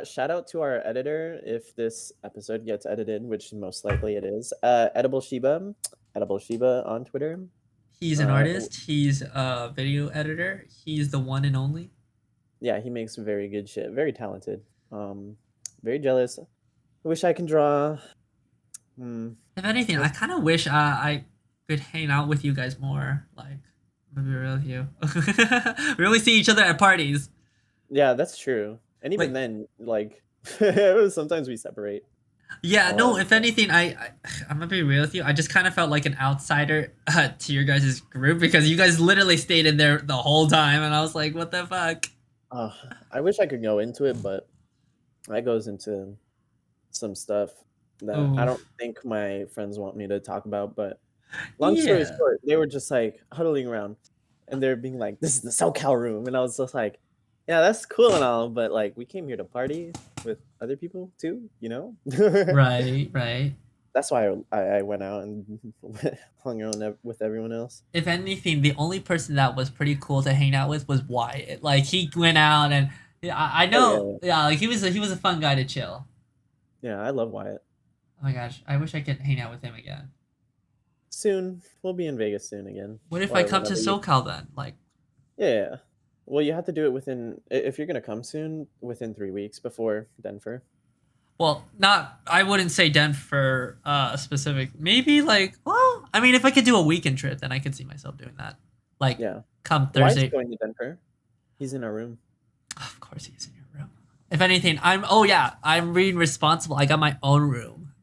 Shout out to our editor if this episode gets edited, which most likely it is. Edible Shiba on Twitter. He's an Uh, artist. He's a video editor. He's the one and only. yeah, he makes very good shit. Very talented. Very jealous. I wish I can draw. Hmm. If anything, I That's, kind of wish I could hang out with you guys more. Like, to be real with you, we only see each other at parties. yeah, that's true. And even Like, then, like, sometimes we separate. yeah, no. Um, If anything, I'm gonna be real with you. I just kind of felt like an outsider to your guys' group because you guys literally stayed in there the whole time, and I was like, what the fuck? uh, I wish I could go into it, but that goes into some stuff that I don't Oof. think my friends want me to talk about. But long story Yeah. short, they were just like huddling around and they're being like, "This is the SoCal room," and I was just like, "Yeah, that's cool and all, but like we came here to party with other people too, you know?" Right. Right. That's why I went out and hung out with everyone else. If anything, the only person that was pretty cool to hang out with was Wyatt. Like he went out and yeah, I Oh know, yeah, yeah, like he was a fun guy to chill. yeah. I love Wyatt. Oh my gosh, I wish I could hang out with him again. Soon we'll be in Vegas soon again, What if I or come to whenever you. SoCal then? Like, Yeah, yeah. Well, you have to do it within if you're gonna come soon within 3 weeks before Denver. well, not I wouldn't say Denver specific. Maybe like, well, I mean, if I could do a weekend trip, then I could see myself doing that. Like, Yeah. come Wyatt's Thursday. going to Denver. He's in our room. Of course, he's in your room. If anything, I'm. Oh yeah, I'm being responsible. I got my own room,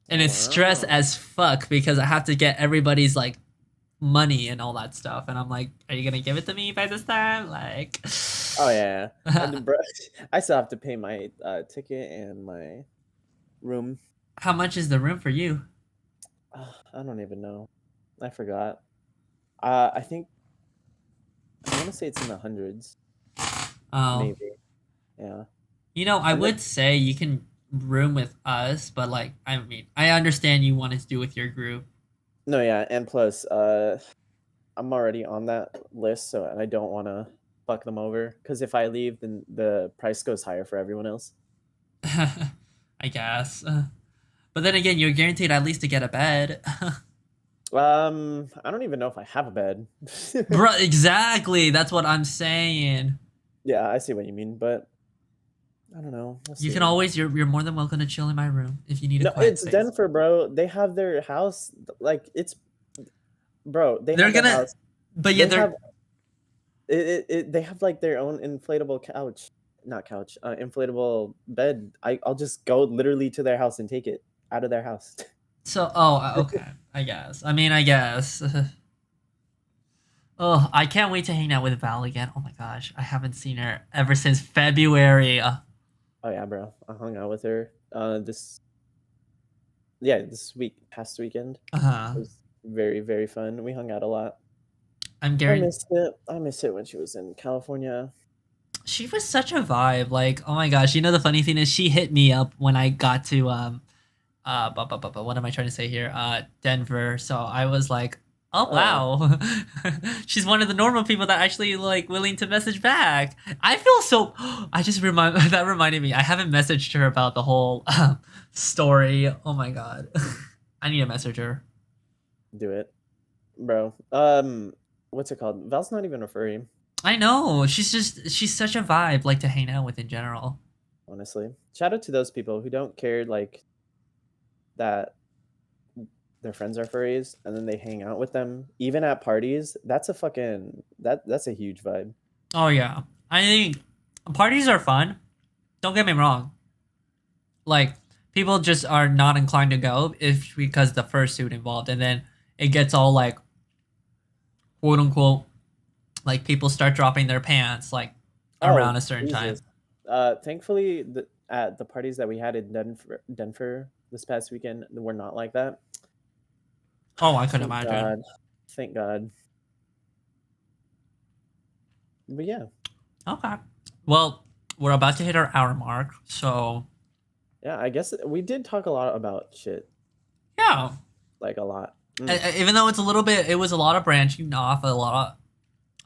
and it's stress Wow. as fuck because I have to get everybody's like money and all that stuff. And I'm like, are you gonna give it to me by this time? Like, Oh yeah. And bro, I still have to pay my ticket and my room. how much is the room for you? I don't even know. I forgot. I think I want to say it's in the hundreds, Oh, maybe. Yeah. I And then would say you can room with us, but like, I mean, I understand you wanted to do with your group. no, yeah, and plus, I'm already on that list, so I don't want to fuck them over because if I leave, then the price goes higher for everyone else. I guess. But then again, you're guaranteed at least to get a bed. I don't even know if I have a bed. Bro, exactly. That's what I'm saying. Yeah, I see what you mean, but I don't know. We'll You can see. always you're more than welcome to chill in my room if you need a No, quiet it's space. Denver, bro. They have their house, like it's, bro. They They're have their gonna house. but yeah, They they're have they have like their own inflatable couch, not couch, inflatable bed. I'll just go literally to their house and take it out of their house. so okay. I guess. I mean, I guess. Oh, I can't wait to hang out with Val again. Oh my gosh, I haven't seen her ever since February. Oh yeah, bro. I hung out with her this past weekend. It Uh-huh. was very, very fun. We hung out a lot. I'm I guaranteed missed it. I missed it when she was in California. she was such a vibe. Like, oh my gosh, the funny thing is she hit me up when I got to what am I trying to say here? Denver. So I was like, oh Oh, wow, she's one of the normal people that actually like willing to message back. I feel so. I just remind that reminded me. I haven't messaged her about the whole story. Oh my god, I need to message her. do it, bro. What's it called? Val's not even a furry, I know she's such a vibe like to hang out with in general. honestly. Shout out to those people who don't care like that their friends are furries and then they hang out with them even at parties. That's a fucking that's a huge vibe. Oh yeah, I think parties are fun. Don't get me wrong. Like people just are not inclined to go if because the fursuit involved, and then it gets all like quote unquote like people start dropping their pants like around Oh, a certain time. Jesus. Thankfully at the parties that we had in Denver this past weekend were not like that. Oh, I could Thank imagine. God. Thank God. But yeah. Okay. Well, we're about to hit our hour mark, so Yeah, I guess we did talk a lot about shit. yeah. Like a lot. Mm. Even though it's a little bit, it was a lot of branching off a lot of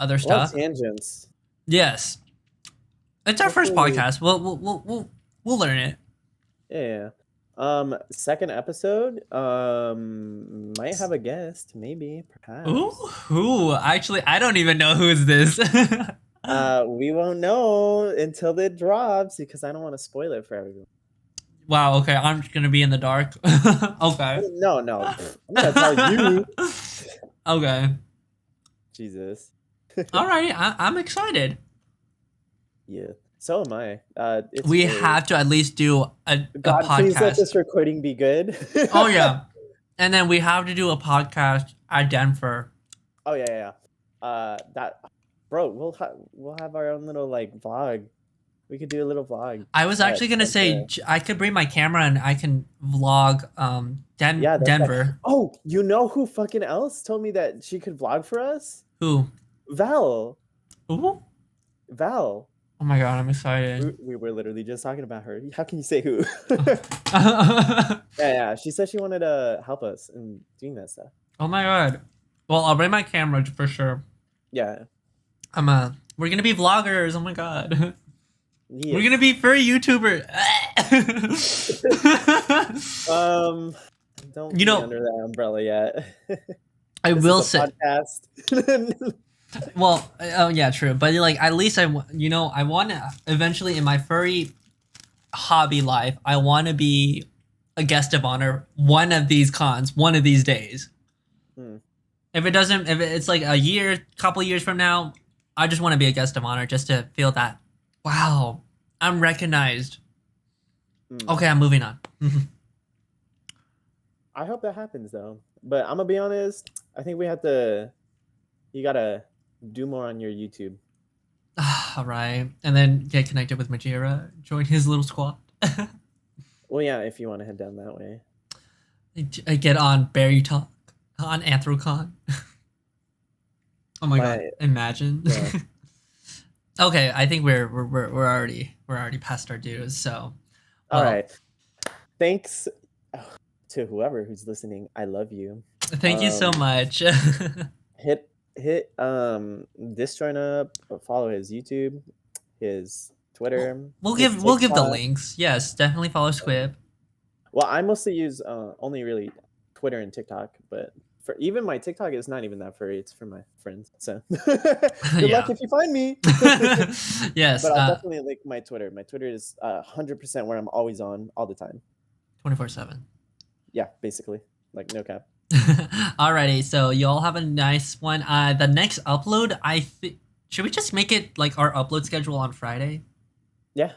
other A lot of stuff. tangents. Yes, it's our first Hopefully, podcast. We'll learn it. yeah. Second episode, might have a guest, maybe, Ooh, perhaps. ooh. Actually, I don't even know who is this. We won't know until it drops because I don't want to spoil it for everyone. Wow. Okay, I'm just gonna be in the dark. Okay. No, no, I'm gonna tell you. Okay. Jesus. Alrighty. I'm excited. Yeah. So am I. It's We very. have to at least do a God, please let podcast. this recording be good. Oh yeah, and then we have to do a podcast at Denver. Oh yeah, yeah. That, bro, we'll have our own little like vlog. We could do a little vlog. I was actually gonna say I could bring my camera and I can vlog Yeah, that's right. Denver. Oh, you know who fucking else told me that she could vlog for us? Who? Val. Ooh. Val. Oh my god, I'm excited. We were literally just talking about her. How can you say who? Oh Yeah. She said she wanted to help us in doing that stuff. my god. Well, I'll bring my camera for sure. Yeah. We're gonna be vloggers. Oh my god. We're gonna Yes. be furry YouTuber. Don't You put me know, under that umbrella yet. I This will is a say. podcast. Well, oh yeah, true. But like, at least I want to eventually in my furry hobby life, I want to be a guest of honor one of these cons, one of these days. Hmm. If it doesn't, if it's like a year, couple years from now, I just want to be a guest of honor just to feel that, wow, I'm recognized. Hmm. Okay, I'm moving on. I hope that happens though. But I'm gonna be honest. I think we have to. You gotta do more on your YouTube. All right, and then get connected with Majira, join his little squad. Well, yeah, if you want to head down that way. I get on Berry Talk on Anthrocon. Oh my god! Imagine. Yeah. Okay, I think we're already past our dues. So, All right. Thanks to whoever who's listening. I love you. Thank you so much. hit Disjoint up, follow his YouTube, his Twitter. We'll his give the TikTok. links. Yes, definitely follow Squip. Well, I mostly use only really Twitter and TikTok, but for even my TikTok is not even that furry. It's for my friends. So good luck if you find me. Yes, but I'll definitely link my Twitter. My Twitter is 100% where I'm always on all the time. 24/7. Yeah, basically, like no cap. Alrighty, so y'all have a nice one. The next upload, should we just make it like our upload schedule on Friday? Yeah.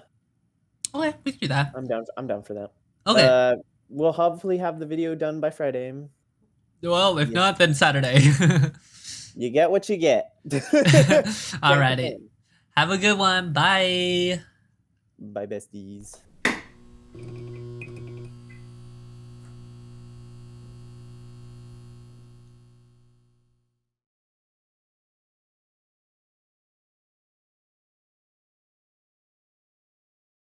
Okay, we can do that. I'm down for that. Okay. We'll hopefully have the video done by Friday. Well, if not, then Saturday. You get what you get. Alrighty. Have a good one. Bye. Bye, besties.